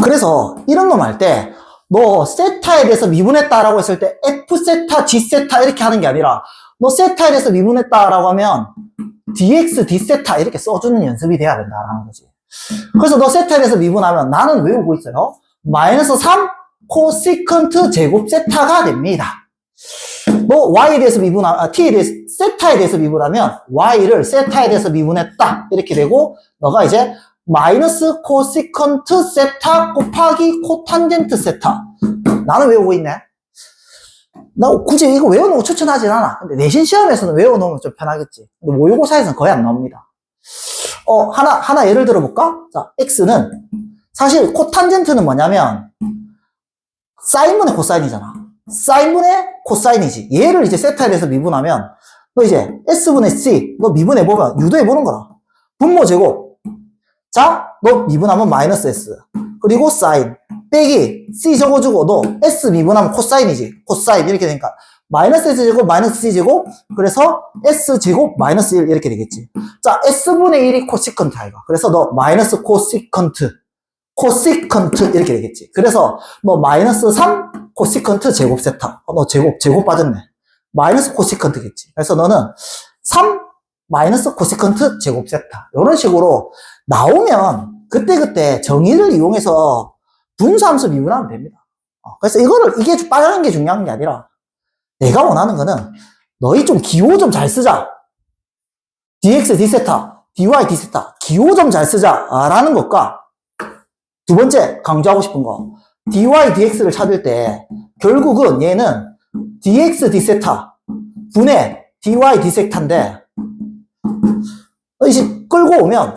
S1: 그래서 이런 놈 할 때 너 세타에 대해서 미분했다라고 했을 때 f 세타, g 세타 이렇게 하는 게 아니라 너 세타에 대해서 미분했다라고 하면 dx, d 세타 이렇게 써주는 연습이 돼야 된다라는 거지. 그래서 너 세타에 대해서 미분하면 나는 외우고 있어요. 마이너스 3 코시컨트 제곱 세타가 됩니다. 너 y에 대해서 t에 대해서, 세타에 대해서 미분하면 y를 세타에 대해서 미분했다 이렇게 되고 너가 이제 마이너스 코시컨트 세타 곱하기 코탄젠트 세타. 나는 외우고 있네. 나 굳이 이거 외우는 거 추천하진 않아. 근데 내신 시험에서는 외워놓으면 좀 편하겠지. 근데 모의고사에서는 거의 안 나옵니다. 하나 예를 들어볼까? 자, x는 사실 코탄젠트는 뭐냐면 사인분의 코사인이잖아. 사인분의 코사인이지. 얘를 이제 세타에 대해서 미분하면 너 이제 s분의 c 너 미분해보면 유도해보는 거라. 분모 제곱. 자, 너 미분하면 마이너스 s. 그리고 사인. 빼기 c 적어주고 너 s 미분하면 코사인이지. 코사인 이렇게 되니까 마이너스 s제곱 마이너스 c제곱 그래서 s제곱 마이너스 1 이렇게 되겠지. 자, s분의 1이 코시컨트 아이가. 그래서 너 마이너스 코시컨트 이렇게 되겠지. 그래서 너 마이너스 3 코시컨트 제곱 세타. 너 제곱 빠졌네. 마이너스 코시컨트겠지. 그래서 너는 3 마이너스 코시컨트 제곱 세타. 이런 식으로 나오면 그때그때 정의를 이용해서 분수함수 미분하면 됩니다. 그래서 이게 빠르는 게 중요한 게 아니라 내가 원하는 거는 너희 좀 기호 좀 잘 쓰자. dx, d세타, dy, d세타. 기호 좀 잘 쓰자. 라는 것과 두 번째 강조하고 싶은 거. dy, dx를 찾을 때 결국은 얘는 dx, d세타 분의 dy, d세타인데 이제 끌고 오면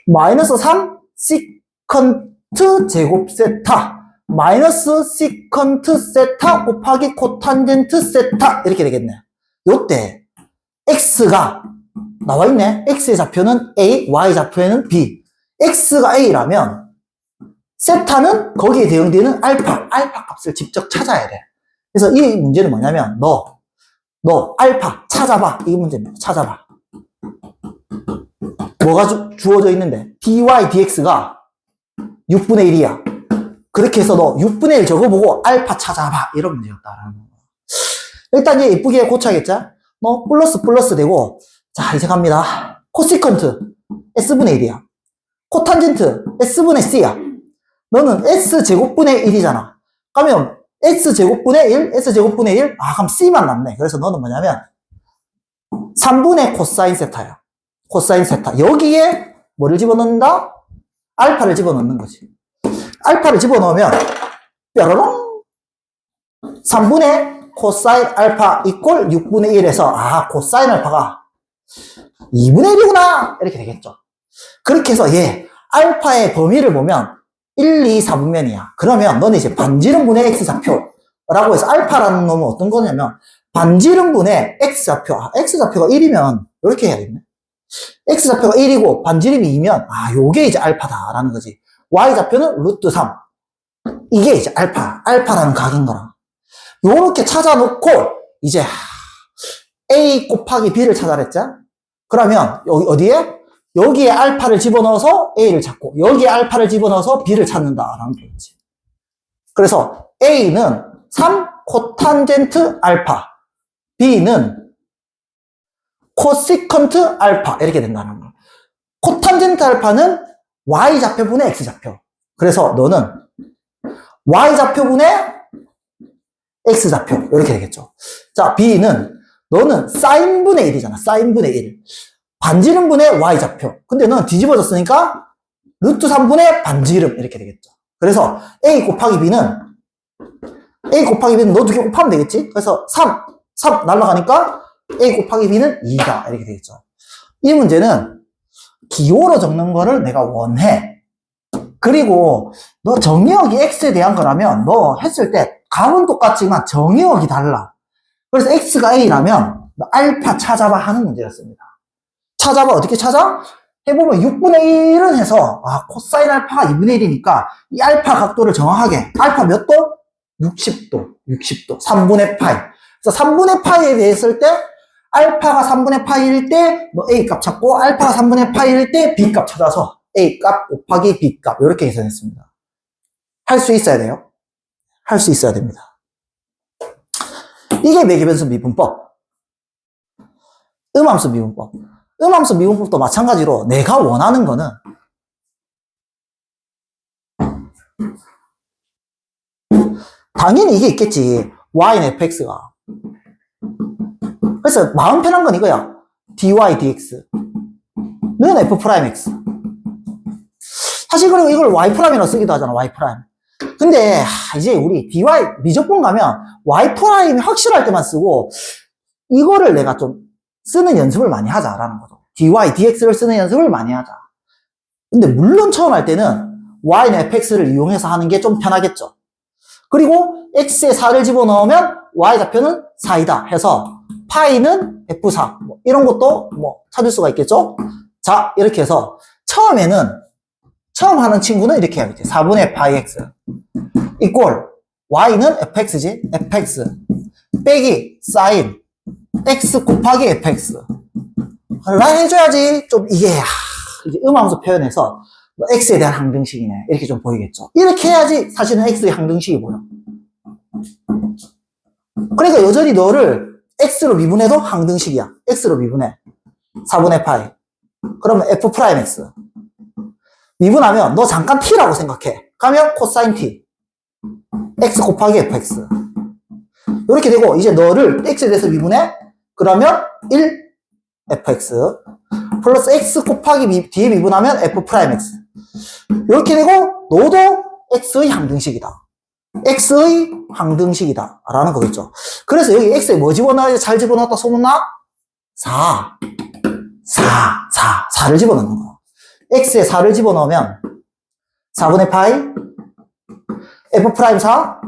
S1: 마이너스 3 시컨트 제곱 세타 마이너스 시컨트 세타 곱하기 코탄젠트 세타 이렇게 되겠네. 요때 x가 나와있네. x의 좌표는 a, y 좌표에는 b. x가 a라면 세타는 거기에 대응되는 알파 값을 직접 찾아야 돼. 그래서 이 문제는 뭐냐면 너 알파 찾아봐. 이 문제입니다. 찾아봐. 뭐가 주어져 있는데 dy, dx가 6분의 1이야. 그렇게 해서 너 6분의 1 적어보고 알파 찾아봐. 이런 문제였다라는 거. 일단 얘 예쁘게 고쳐야겠죠? 너 플러스 되고 자 이제 갑니다. 코시컨트 s분의 1이야. 코탄젠트 s분의 c야. 너는 s제곱분의 1이잖아. 그러면 s제곱분의 1, s제곱분의 1 그럼 c만 남네. 그래서 너는 뭐냐면 3분의 코사인 세타야. 코사인 세타. 여기에 뭐를 집어넣는다? 알파를 집어넣는 거지. 알파를 집어넣으면 뾰로롱 3분의 코사인 알파 이꼴 6분의 1에서 코사인 알파가 2분의 1이구나 이렇게 되겠죠. 그렇게 해서 얘 알파의 범위를 보면 1, 2, 4분면이야. 그러면 너는 이제 반지름분의 x좌표라고 해서 알파라는 놈은 어떤 거냐면 반지름분의 x좌표. x좌표가 1이면 이렇게 해야겠네. x좌표가 1이고 반지름이 2면 요게 이제 알파다라는 거지. y좌표는 루트 3. 이게 이제 알파라는 각인 거라. 요렇게 찾아놓고 이제 a 곱하기 b를 찾아냈자. 그러면 여기 어디에? 여기에 알파를 집어넣어서 a를 찾고 여기에 알파를 집어넣어서 b를 찾는다라는 거지. 그래서 a는 3 코탄젠트 알파, b는 코시컨트 알파 이렇게 된다는 거야. 코탄젠트 알파는 y좌표분의 x좌표. 그래서 너는 y좌표분의 x좌표 이렇게 되겠죠. 자, b는 너는 사인분의 1이잖아. 사인분의 1. 반지름분의 y좌표. 근데 너는 뒤집어졌으니까 루트 3분의 반지름 이렇게 되겠죠. 그래서 a 곱하기 b는 너 두 개 곱하면 되겠지? 그래서 3 날라가니까 a 곱하기 b는 2다 이렇게 되겠죠. 이 문제는 기호로 적는 거를 내가 원해. 그리고 너 정의역이 x에 대한 거라면 너 했을 때 값은 똑같지만 정의역이 달라. 그래서 x가 a라면 너 알파 찾아봐 하는 문제였습니다. 찾아봐. 어떻게 찾아? 해보면 6분의 1은 해서 코사인 알파가 2분의 1이니까 이 알파 각도를 정확하게 알파 몇 도? 60도 3분의 파이. 그래서 3분의 파이에 대했을 때 알파가 3분의 파이일 때 너 a 값 찾고 알파가 3분의 파이일 때 b 값 찾아서 a 값 곱하기 b 값 이렇게 계산했습니다. 할 수 있어야 돼요. 할 수 있어야 됩니다. 이게 매개변수 미분법. 음함수 미분법. 음함수 미분법도 마찬가지로 내가 원하는 거는 당연히 이게 있겠지. y는 fx가. 그래서 마음 편한 건 이거야. dy dx 는 f'x. 사실 그리고 이걸 y'이라고 쓰기도 하잖아. y'. 근데 이제 우리 dy 미적분 가면 y' 확실할 때만 쓰고 이거를 내가 좀 쓰는 연습을 많이 하자라는 거죠. dy dx를 쓰는 연습을 많이 하자. 근데 물론 처음 할 때는 y는 fx를 이용해서 하는 게 좀 편하겠죠. 그리고 x에 4를 집어넣으면 y좌표는 4이다 해서 파이는 f4 이런 것도 찾을 수가 있겠죠. 자, 이렇게 해서 처음 하는 친구는 이렇게 해야겠지. 4분의 파이 x 이꼴 y는 fx지. fx 빼기 사인 x 곱하기 fx 라 해줘야지 좀 이게 음함수 표현해서 x에 대한 항등식이네 이렇게 좀 보이겠죠. 이렇게 해야지 사실은 x의 항등식이 보여. 그러니까 여전히 너를 x로 미분해도 항등식이야. x로 미분해 4분의 파이 그러면 f'x 미분하면 너 잠깐 t라고 생각해. 가면 코사인 t x 곱하기 fx 이렇게 되고 이제 너를 x에 대해서 미분해. 그러면 1 fx 플러스 x 곱하기 뒤에 미분하면 f'x 이렇게 되고 너도 x의 항등식이다. x의 항등식이다 라는 거겠죠. 그래서 여기 x에 뭐 집어넣어야 잘 집어넣었다 소문나? 4를 집어넣는 거야. x에 4를 집어넣으면 4분의 파이 f'4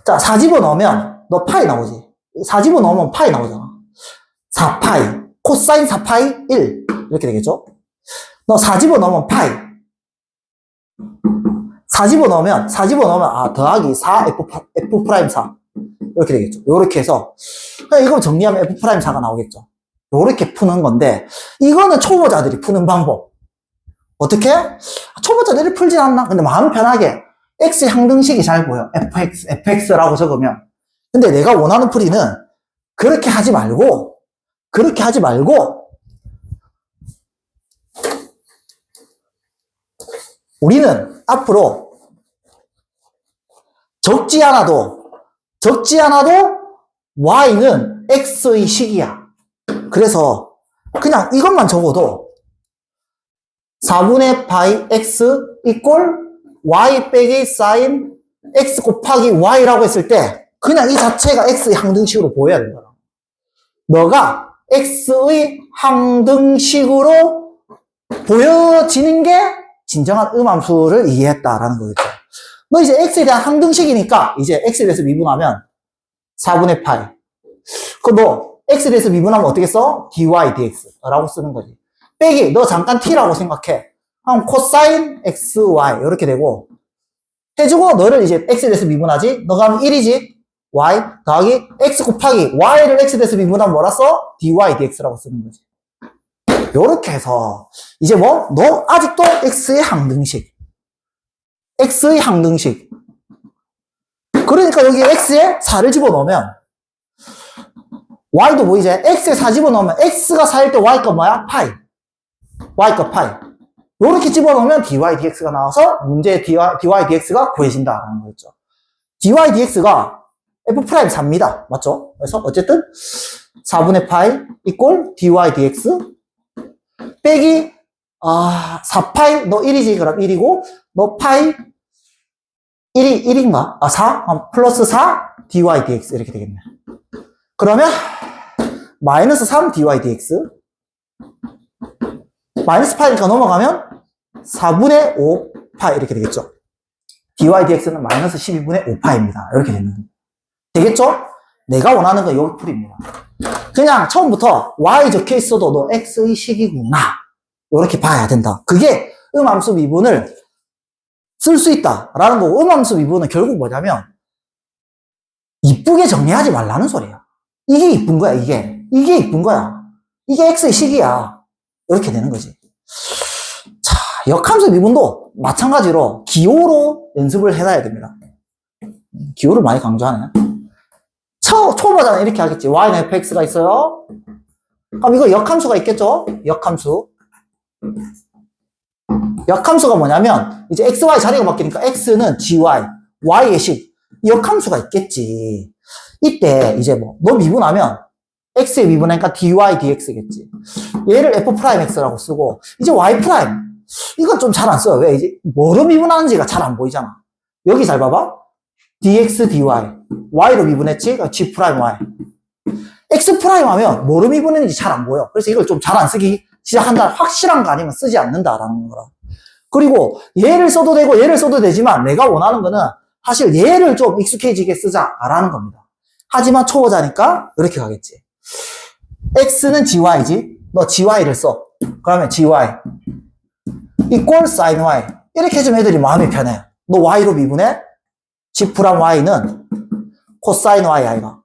S1: 자, 4 집어넣으면 너 파이 나오지. 4 집어넣으면 파이 나오잖아. 4파이 코사인 4파이 1 이렇게 되겠죠. 너 4 집어넣으면 파이 4 집어넣으면 더하기 4 f'4 이렇게 되겠죠. 이렇게 해서 이거 정리하면 f'4가 나오겠죠. 이렇게 푸는 건데 이거는 초보자들이 푸는 방법. 어떻게? 초보자들이 풀진 않나? 근데 마음 편하게 x의 항등식이 잘 보여. fx라고 적으면. 근데 내가 원하는 풀이는 그렇게 하지 말고 우리는 앞으로 적지 않아도 y는 x의 식이야. 그래서 그냥 이것만 적어도 4분의 파이 x 이꼴 y 빼기 사인 x 곱하기 y라고 했을 때 그냥 이 자체가 x의 항등식으로 보여야 된다. 너가 x의 항등식으로 보여지는 게 진정한 음함수를 이해했다라는 거겠죠. 너 이제 x에 대한 항등식이니까 이제 x에 대해서 미분하면 4분의 파이. 그 너 x에 대해서 미분하면 어떻게 써? dy dx라고 쓰는 거지. 빼기, 너 잠깐 t라고 생각해. 그럼 코사인 xy 이렇게 되고 해주고 너를 이제 x에 대해서 미분하지. 너가 하면 1이지. y 더하기 x 곱하기 y를 x에 대해서 미분하면 뭐라 써? dy dx라고 쓰는 거지. 요렇게 해서 이제 뭐? 너 아직도 x의 항등식. x의 항등식. 그러니까 여기 x에 4를 집어넣으면 y도 뭐 이제 x에 4 집어넣으면 x가 4일 때 y값 뭐야? 파이. y값 파이. 요렇게 집어넣으면 dy dx가 나와서 문제의 dy dx가 구해진다라는 거였죠. dy dx가 f'4입니다. 맞죠? 그래서 어쨌든 4분의 파이 이꼴 dy dx 빼기 4파이 너 1이지. 그럼 1이고 너 파이 1인가? 4? 플러스 4 dy dx 이렇게 되겠네. 그러면 마이너스 3 dy dx 마이너스 파이니까 넘어가면 4분의 5파 이렇게 되겠죠. dy dx는 마이너스 12분의 5파입니다. 이렇게 되겠죠? 내가 원하는 건 여기 풀입니다. 그냥 처음부터 y 적혀 있어도 너 x의 식이구나 이렇게 봐야 된다. 그게 음함수 미분을 쓸 수 있다라는 거고, 음함수 미분은 결국 뭐냐면 이쁘게 정리하지 말라는 소리야. 이게 이쁜 거야. 이게 이쁜 거야. 이게 x의 식이야. 이렇게 되는 거지. 자, 역함수 미분도 마찬가지로 기호로 연습을 해놔야 됩니다. 기호를 많이 강조하네. 초보자는 이렇게 하겠지. y는 fx가 있어요. 그럼 이거 역함수가 있겠죠? 역함수. 역함수가 뭐냐면 이제 xy 자리가 바뀌니까 x는 gy, y의 식. 역함수가 있겠지. 이때 이제 뭐 너 미분하면 x에 미분하니까 dy dx겠지. 얘를 f'x라고 쓰고 이제 y'. 이건 좀 잘 안 써요. 왜? 이제 뭐로 미분하는지가 잘 안 보이잖아. 여기 잘 봐봐. dx dy y로 미분했지? g', y. x' 하면 뭐로 미분했는지 잘 안 보여. 그래서 이걸 좀 잘 안 쓰기 시작한다. 확실한 거 아니면 쓰지 않는다라는 거라. 그리고 얘를 써도 되고 얘를 써도 되지만 내가 원하는 거는 사실 얘를 좀 익숙해지게 쓰자라는 겁니다. 하지만 초보자니까 이렇게 가겠지. x는 gy지. 너 gy를 써. 그러면 gy equal sin y. 이렇게 해주면 애들이 마음이 편해. 너 y로 미분해. g' y는 코사인 y 아이가.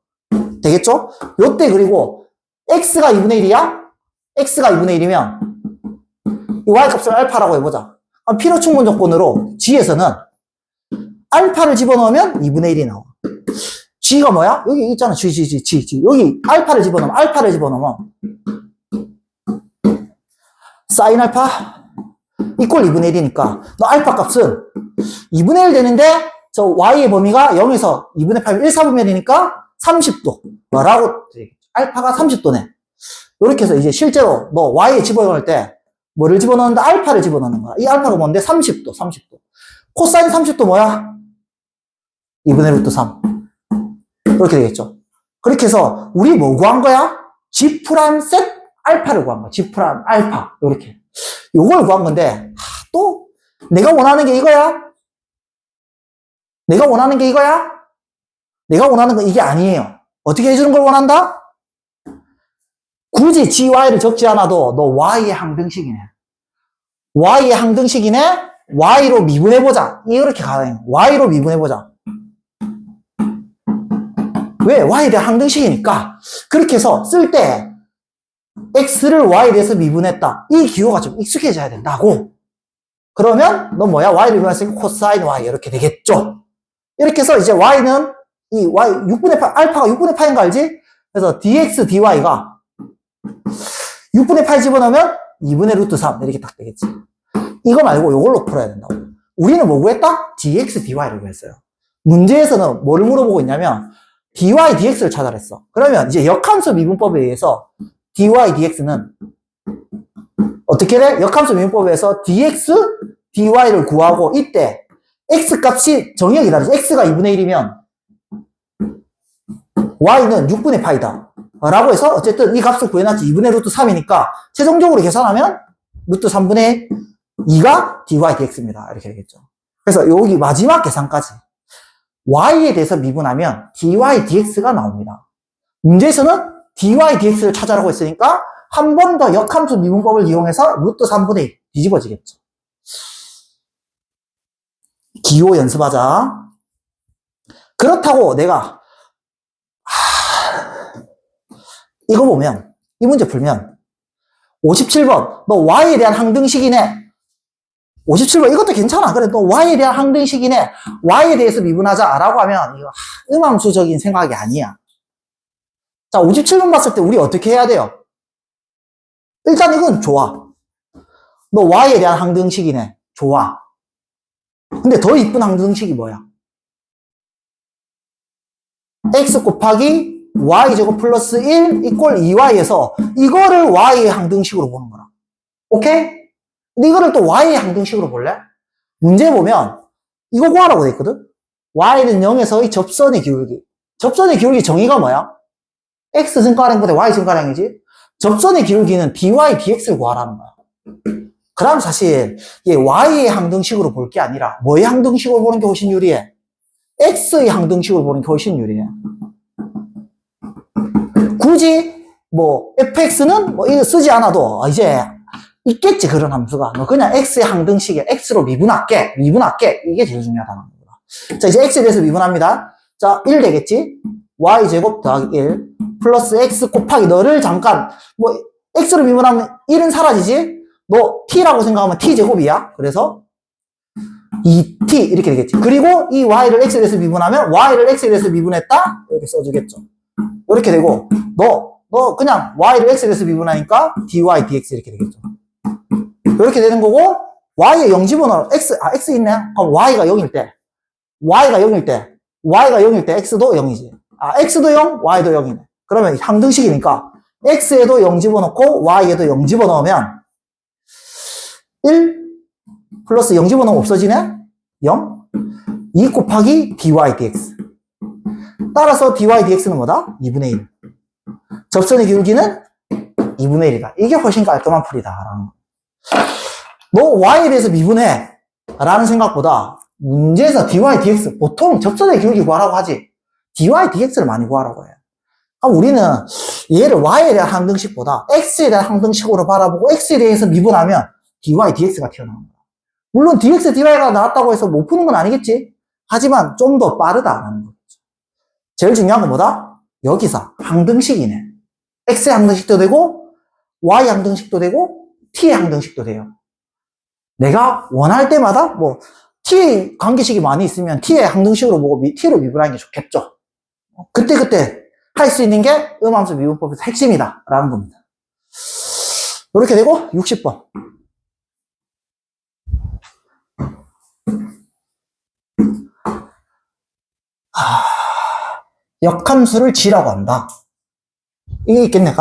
S1: 되겠죠? 요때 그리고 x가 2분의 1이야? x가 2분의 1이면 이 y값을 알파라고 해보자. 필요 충분 조건으로 g에서는 알파를 집어넣으면 2분의 1이 나와. g가 뭐야? 여기 있잖아. g. 여기 알파를 집어넣으면 사인 알파 이꼴 2분의 1이니까 너 알파 값은 2분의 1 되는데 저 y의 범위가 0에서 2분의 8, 1, 4분면이니까 30도. 뭐라고? 알파가 30도네. 이렇게 해서 이제 실제로 너 y에 집어넣을 때 뭐를 집어넣는다? 알파를 집어넣는 거야. 이 알파가 뭔데? 30도. 코사인 30도 뭐야? 2분의 루트 3. 이렇게 되겠죠. 그렇게 해서 우리 뭐 구한 거야? G' 셋 알파를 구한 거야. G' 알파. 이렇게. 요걸 구한 건데 또 내가 원하는 게 이거야? 내가 원하는 건 이게 아니에요. 어떻게 해주는 걸 원한다? 굳이 gy를 적지 않아도 너 y의 항등식이네. y로 미분해보자. 이렇게 가요. y로 미분해보자. 왜? y에 대한 항등식이니까. 그렇게 해서 쓸 때 x를 y에 대해서 미분했다. 이 기호가 좀 익숙해져야 된다고. 그러면 너 뭐야? y를 미분했으니까 코사인 y 이렇게 되겠죠. 이렇게 해서 이제 y는 이 y 6분의 8, 알파가 6분의 8인 거 알지? 그래서 dx dy가 6분의 8 집어넣으면 2분의 루트 3 이렇게 딱 되겠지. 이거 말고 이걸로 풀어야 된다고. 우리는 뭐 구했다? dx dy를 구했어요. 문제에서는 뭐를 물어보고 있냐면 dy dx를 찾아냈어. 그러면 이제 역함수 미분법에 의해서 dy dx는 어떻게 돼? 역함수 미분법에 의해서 dx dy를 구하고 이때 x 값이 정의역이 다르지. x가 2분의 1이면 y는 6분의 파이다 라고 해서 어쨌든 이 값을 구해놨지. 2분의 루트 3이니까 최종적으로 계산하면 루트 3분의 2가 dy dx입니다. 이렇게 되겠죠. 그래서 여기 마지막 계산까지 y에 대해서 미분하면 dy dx가 나옵니다. 문제에서는 dy dx를 찾아라고 했으니까 한 번 더 역함수 미분법을 이용해서 루트 3분의 1 뒤집어지겠죠. 기호 연습하자. 그렇다고 내가 이거 보면 이 문제 풀면 57번 너 y에 대한 항등식이네. 57번 이것도 괜찮아. 그래 너 y에 대한 항등식이네. y에 대해서 미분하자 라고 하면 이거 음함수적인 생각이 아니야. 자 57번 봤을 때 우리 어떻게 해야 돼요? 일단 이건 좋아. 너 y에 대한 항등식이네. 좋아. 근데 더 이쁜 항등식이 뭐야? x 곱하기 y제곱 플러스 1 이꼴 2y에서 이거를 y의 항등식으로 보는 거라. 오케이? 근데 이거를 또 y의 항등식으로 볼래? 문제 보면 이거 구하라고 돼 있거든? y는 0에서의 접선의 기울기. 접선의 기울기 정의가 뭐야? x 증가량보다 y 증가량이지? 접선의 기울기는 dy, dx를 구하라는 거야. 그럼 사실 이게 y의 항등식으로 볼 게 아니라 뭐의 항등식으로 보는 게 훨씬 유리해? x의 항등식으로 보는 게 훨씬 유리해. 굳이 뭐 fx는 뭐 이거 쓰지 않아도 이제 있겠지 그런 함수가. 너 그냥 x의 항등식에 x로 미분할게 이게 제일 중요하다는 거다. 자 이제 x에 대해서 미분합니다. 자 1 되겠지? y제곱 더하기 1 플러스 x 곱하기 너를 잠깐 뭐 x로 미분하면 1은 사라지지? 너 t라고 생각하면 t제곱이야. 그래서 2t 이렇게 되겠지. 그리고 이 y를 x에 대해서 미분하면 y를 x에 대해서 미분했다? 이렇게 써주겠죠. 이렇게 되고 너 그냥 y를 x에 대해서 미분하니까 dy dx 이렇게 되겠죠. 이렇게 되는 거고 y에 0 집어넣어 x 있네? 그럼 y가 0일 때 x도 0이지. x도 0, y도 0이네. 그러면 항등식이니까 x에도 0 집어넣고 y에도 0 집어넣으면 1 플러스 0 집어넣으면 없어지네? 0? 2 곱하기 dy dx. 따라서 dy dx는 뭐다? 2분의 1. 접선의 기울기는 2분의 1이다. 이게 훨씬 깔끔한 풀이다. 너 y에 대해서 미분해 라는 생각보다 문제에서 dy dx 보통 접선의 기울기 구하라고 하지 dy dx를 많이 구하라고 해요. 우리는 얘를 y에 대한 항등식보다 x에 대한 항등식으로 바라보고 x에 대해서 미분하면 dy dx가 튀어나온 거야. 물론 dx dy가 나왔다고 해서 못 푸는 건 아니겠지. 하지만 좀 더 빠르다라는 거죠. 제일 중요한 건 뭐다? 여기서 항등식이네. x의 항등식도 되고 y 항등식도 되고 t의 항등식도 돼요. 내가 원할 때마다 뭐 t의 관계식이 많이 있으면 t의 항등식으로 보고 t로 미분하는 게 좋겠죠. 그때 할 수 있는 게 음함수 미분법에서 핵심이다 라는 겁니다. 이렇게 되고 60번 역함수를 g라고 한다. 이게 있겠네.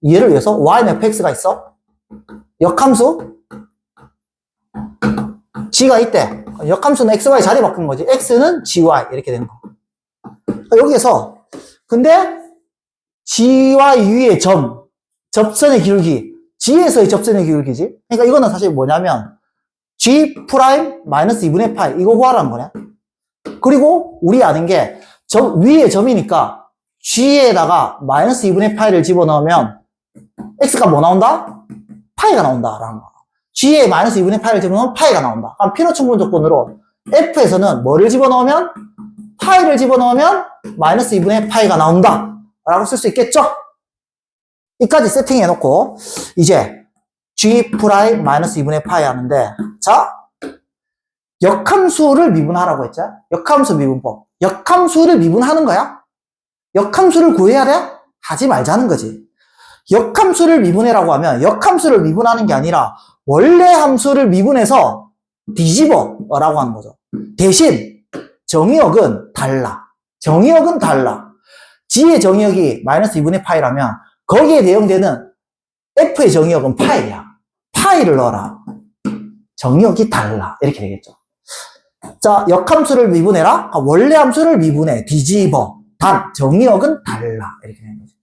S1: 예를 위해서 y는 fx가 있어. 역함수 g가 있대. 역함수는 xy 자리 바꾼 거지. x는 gy 이렇게 되는 거. 여기에서 근데 g와 u의 접선의 기울기 g에서의 접선의 기울기지. 그러니까 이거는 사실 뭐냐면 g 프라임 마이너스 2분의 파이 이거 구하라는 거네. 그리고 우리 아는 게 위에 점이니까 g에다가 마이너스 2분의 파이를 집어넣으면 x가 뭐 나온다? 파이가 나온다라는 거. g에 마이너스 2분의 파이를 집어넣으면 파이가 나온다. 그럼 필요충분 조건으로 f에서는 뭐를 집어넣으면? 파이를 집어넣으면 마이너스 2분의 파이가 나온다 라고 쓸 수 있겠죠? 이까지 세팅해놓고 이제 g 프라임 마이너스 2분의 파이 하는데 자 역함수를 미분하라고 했죠? 역함수 미분법. 역함수를 미분하는 거야? 역함수를 구해야 돼? 하지 말자는 거지. 역함수를 미분해라고 하면 역함수를 미분하는 게 아니라 원래 함수를 미분해서 뒤집어 라고 하는 거죠. 대신 정의역은 달라. g의 정의역이 마이너스 2분의 파이라면 거기에 대응되는 f의 정의역은 파이야. 파이를 넣어라. 정의역이 달라. 이렇게 되겠죠. 자, 역함수를 미분해라. 원래 함수를 미분해. 뒤집어. 단, 정의역은 달라. 이렇게 되는 거죠.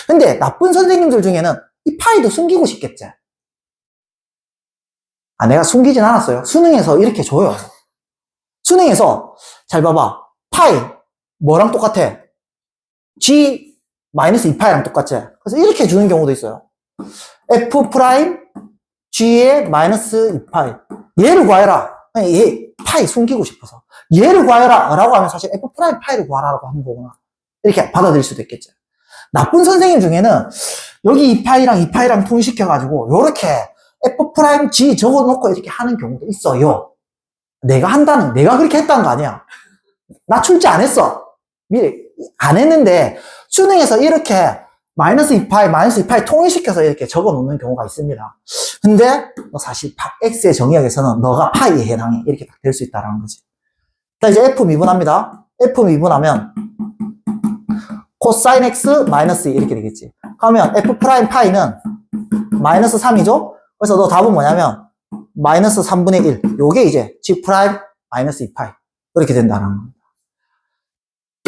S1: 근데 나쁜 선생님들 중에는 이 파이도 숨기고 싶겠지. 내가 숨기진 않았어요. 수능에서 이렇게 줘요. 수능에서 잘 봐봐. 파이 뭐랑 똑같아? g 마이너스 2파이랑 똑같지? 그래서 이렇게 주는 경우도 있어요. f 프라임 g의 마이너스 2파이. 얘를 구해라. 얘 파이 숨기고 싶어서. 얘를 구해라. 라고 하면 사실 f 프라임 파이를 구하라고 하는 거구나. 이렇게 받아들일 수도 있겠죠. 나쁜 선생님 중에는 여기 2파이랑 2파이랑 통일시켜가지고 요렇게 f 프라임 g 적어놓고 이렇게 하는 경우도 있어요. 내가 그렇게 했다는 거 아니야. 나 출제 안 했어. 미리 안 했는데 수능에서 이렇게 마이너스 2파이, 마이너스 2파이 통일시켜서 이렇게 적어 놓는 경우가 있습니다. 근데 너 사실 x의 정의역에서는 너가 파이에 해당해. 이렇게 딱 될 수 있다는 거지. 자, 이제 f 미분합니다. f 미분하면 코사인 x 마이너스 2 이렇게 되겠지. 그러면 f 프라임 파이는 마이너스 3이죠? 그래서 너 답은 뭐냐면 마이너스 3분의 1. 요게 이제 g 프라임 마이너스 2파이. 이렇게 된다는 겁니다.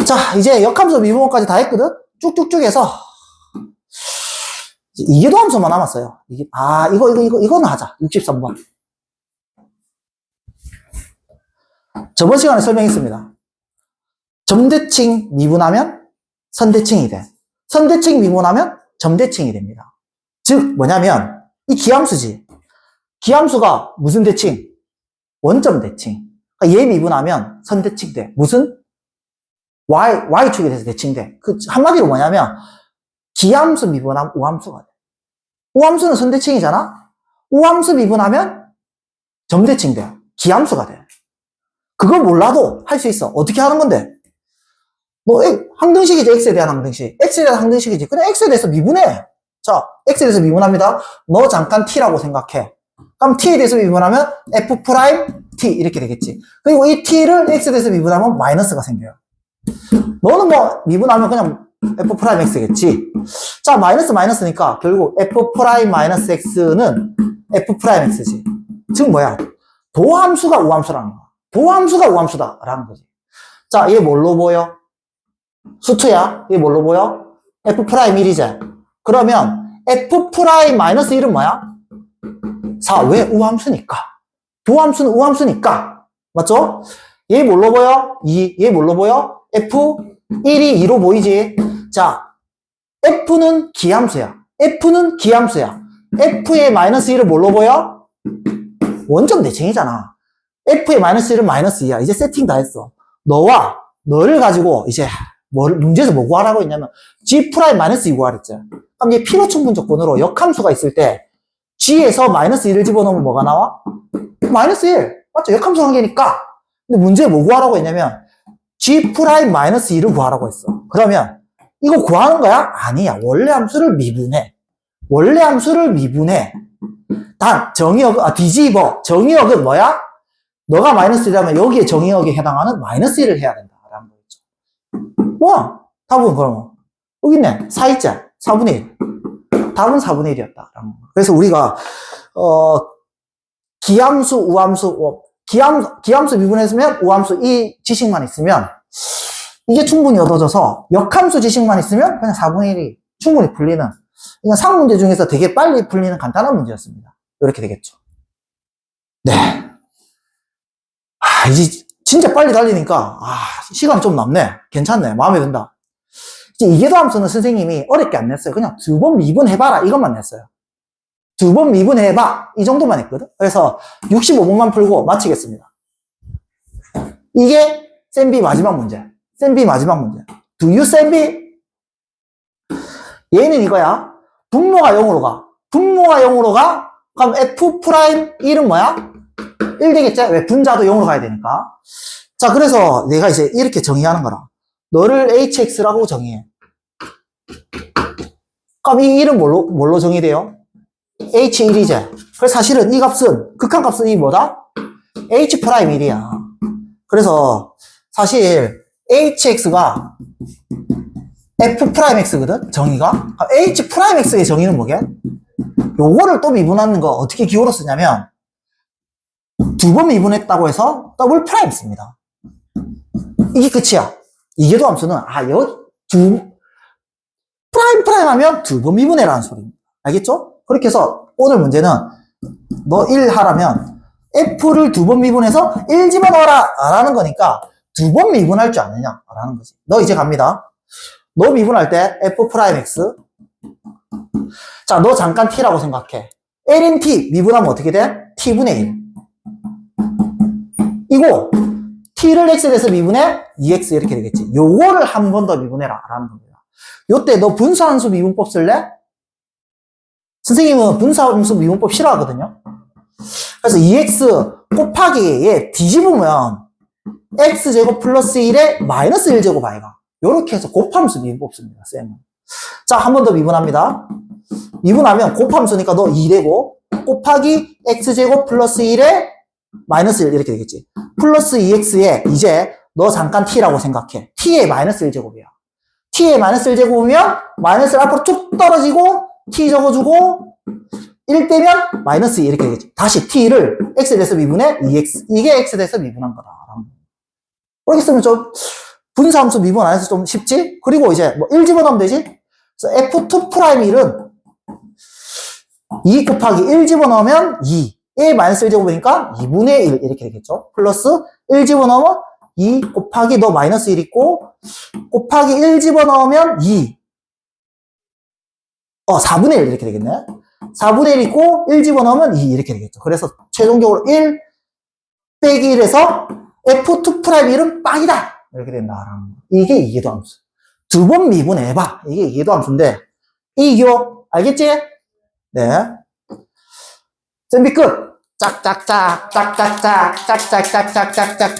S1: 자, 이제 역함수 미분까지 다 했거든? 쭉쭉쭉 해서 이계도함수만 남았어요. 이거는 하자. 63번. 저번 시간에 설명했습니다. 점대칭 미분하면 선대칭이 돼. 선대칭 미분하면 점대칭이 됩니다. 즉, 뭐냐면, 이 기함수지. 기함수가 무슨 대칭? 원점 대칭. 그러니까 얘 미분하면 선대칭 돼. 무슨? Y축에 대해서 대칭돼. 한마디로 뭐냐면, 기함수 미분하면 우함수가 돼. 우함수는 선대칭이잖아? 우함수 미분하면 점대칭 돼. 기함수가 돼. 그걸 몰라도 할 수 있어. 어떻게 하는 건데? 너 항등식이지, x에 대한 항등식. x에 대한 항등식이지. 그냥 x에 대해서 미분해. 자, x에 대해서 미분합니다. 너 잠깐 t라고 생각해. 그럼 t에 대해서 미분하면 f 프라임 t 이렇게 되겠지. 그리고 이 t를 x에 대해서 미분하면 마이너스가 생겨요. 너는 뭐 미분하면 그냥 f 프라임 x겠지. 자, 마이너스니까 결국 f 프라임 마이너스 x는 f 프라임 x지. 즉 뭐야? 도함수가 우함수라는 거야. 도함수가 우함수다라는 거지. 자, 얘 뭘로 보여? 수투야. 얘 뭘로 보여? f 프라임 1이지. 그러면 f 프라임 마이너스 1은 뭐야? 4. 왜? 우함수니까. 도함수는 우함수니까. 맞죠? 얘 뭘로 보여? 2. 얘 뭘로 보여? f 1이 2로 보이지? 자, f는 기함수야. f는 기함수야. f의 마이너스 1은 뭘로 보여? 원점 대칭이잖아. f의 마이너스 1은 마이너스 2야. 이제 세팅 다 했어. 너를 가지고 이제 문제에서 뭐 구하라고 했냐면 g 프라임 마이너스 2 구하랬지. 그럼 이제 필요충분 조건으로 역함수가 있을 때 g에서 마이너스 1을 집어넣으면 뭐가 나와? 마이너스 1. 맞죠? 역함수 관계니까. 근데 문제에 뭐 구하라고 했냐면 g 프라임 마이너스 2를 구하라고 했어. 그러면 이거 구하는 거야? 아니야. 원래 함수를 미분해. 원래 함수를 미분해. 단 뒤집어. 정의역은 뭐야? 너가 마이너스 1이라면 여기에 정의역에 해당하는 마이너스 1을 해야 된다. 라는 거죠. 와! 답은 그럼 여기 있네. 4 있지? 4분의 1. 답은 4분의 1이었다. 그래서 우리가 기함수, 우함수, 기함수 미분했으면 우함수 이 지식만 있으면 이게 충분히 얻어져서 역함수 지식만 있으면 그냥 4분의 1이 충분히 풀리는, 그냥 상문제 중에서 되게 빨리 풀리는 간단한 문제였습니다. 이렇게 되겠죠. 네. 이제 진짜 빨리 달리니까 시간 좀 남네. 괜찮네. 마음에 든다. 이제 이계도함수는 선생님이 어렵게 안 냈어요. 그냥 2번 미분해봐라 이것만 냈어요. 2번 미분해봐 이 정도만 했거든. 그래서 65번만 풀고 마치겠습니다. 이게 쌤B 마지막 문제. 쌤B 마지막 문제. Do you 쌤B? 얘는 이거야. 분모가 0으로 가. 분모가 0으로 가? 그럼 F 프라임 1은 뭐야? 1 되겠지? 왜? 분자도 0으로 가야 되니까. 자, 그래서 내가 이제 이렇게 정의하는 거라. 너를 hx라고 정의해. 그럼 이 1은 뭘로 정의돼요? h1이지. 그래서 사실은 이 값은, 극한값은 이 뭐다? h 프라임 1이야. 그래서 사실 hx가 f 프라임 x거든? 정의가. h 프라임 x의 정의는 뭐게? 요거를 또 미분하는 거 어떻게 기호로 쓰냐면 2번 미분했다고 해서 더블 프라임 씁니다. 이게 끝이야. 이계도함수는 프라임 하면 2번 미분해라는 소리입니다. 알겠죠? 그렇게 해서 오늘 문제는 너 1 하라면 f를 2번 미분해서 1 집어넣어라 라는 거니까 2번 미분할 줄 아느냐 라는 거지. 너 이제 갑니다. 너 미분할 때 f 프라임 x. 자, 너 잠깐 t라고 생각해. l인 t 미분하면 어떻게 돼? t분의 1. 이거 t를 x에 대해서 미분해 2x 이렇게 되겠지. 요거를 한 번 더 미분해라 라는 겁니다. 요때 너 분수함수 미분법 쓸래? 선생님은 분수함수 미분법 싫어하거든요. 그래서 2x 곱하기 얘 뒤집으면 x제곱 플러스 1에 마이너스 1제곱 아이가. 요렇게 해서 곱함수 미분법 씁니다. 쌤은. 자, 한 번 더 미분합니다. 미분하면 곱함수니까 너 2되고 곱하기 x제곱 플러스 1에 마이너스 1 이렇게 되겠지. 플러스 2x에 이제 너 잠깐 t라고 생각해. t의 마이너스 1제곱이야. t의 마이너스 1제곱이면 마이너스를 앞으로 쭉 떨어지고 t 적어주고 1 빼면 마이너스 2 이렇게 되겠지. 다시 t를 x에 대해서 미분해 2x. 이게 x에 대해서 미분한 거다. 이렇게 쓰면 좀 분수함수 미분 안 해서 좀 쉽지? 그리고 이제 뭐 1 집어넣으면 되지? 그래서 f2'1은 2 곱하기 1 집어넣으면 2. 1 마이너스 1제곱이니까 2분의 1 이렇게 되겠죠. 플러스 1 집어넣으면 2 곱하기 너 마이너스 1 있고 곱하기 1 집어넣으면 2. 4분의 1 이렇게 되겠네. 4분의 1 있고 1 집어넣으면 2 이렇게 되겠죠. 그래서 최종적으로 1 빼기 1에서 f2'1은 빵이다. 이렇게 된다. 이게 이해도함수. 두 번 미분해봐. 이게 이해도함수인데 이교 알겠지? 네. 쌤비 끝. 짝짝짝 짝짝짝 짝짝짝짝짝짝짝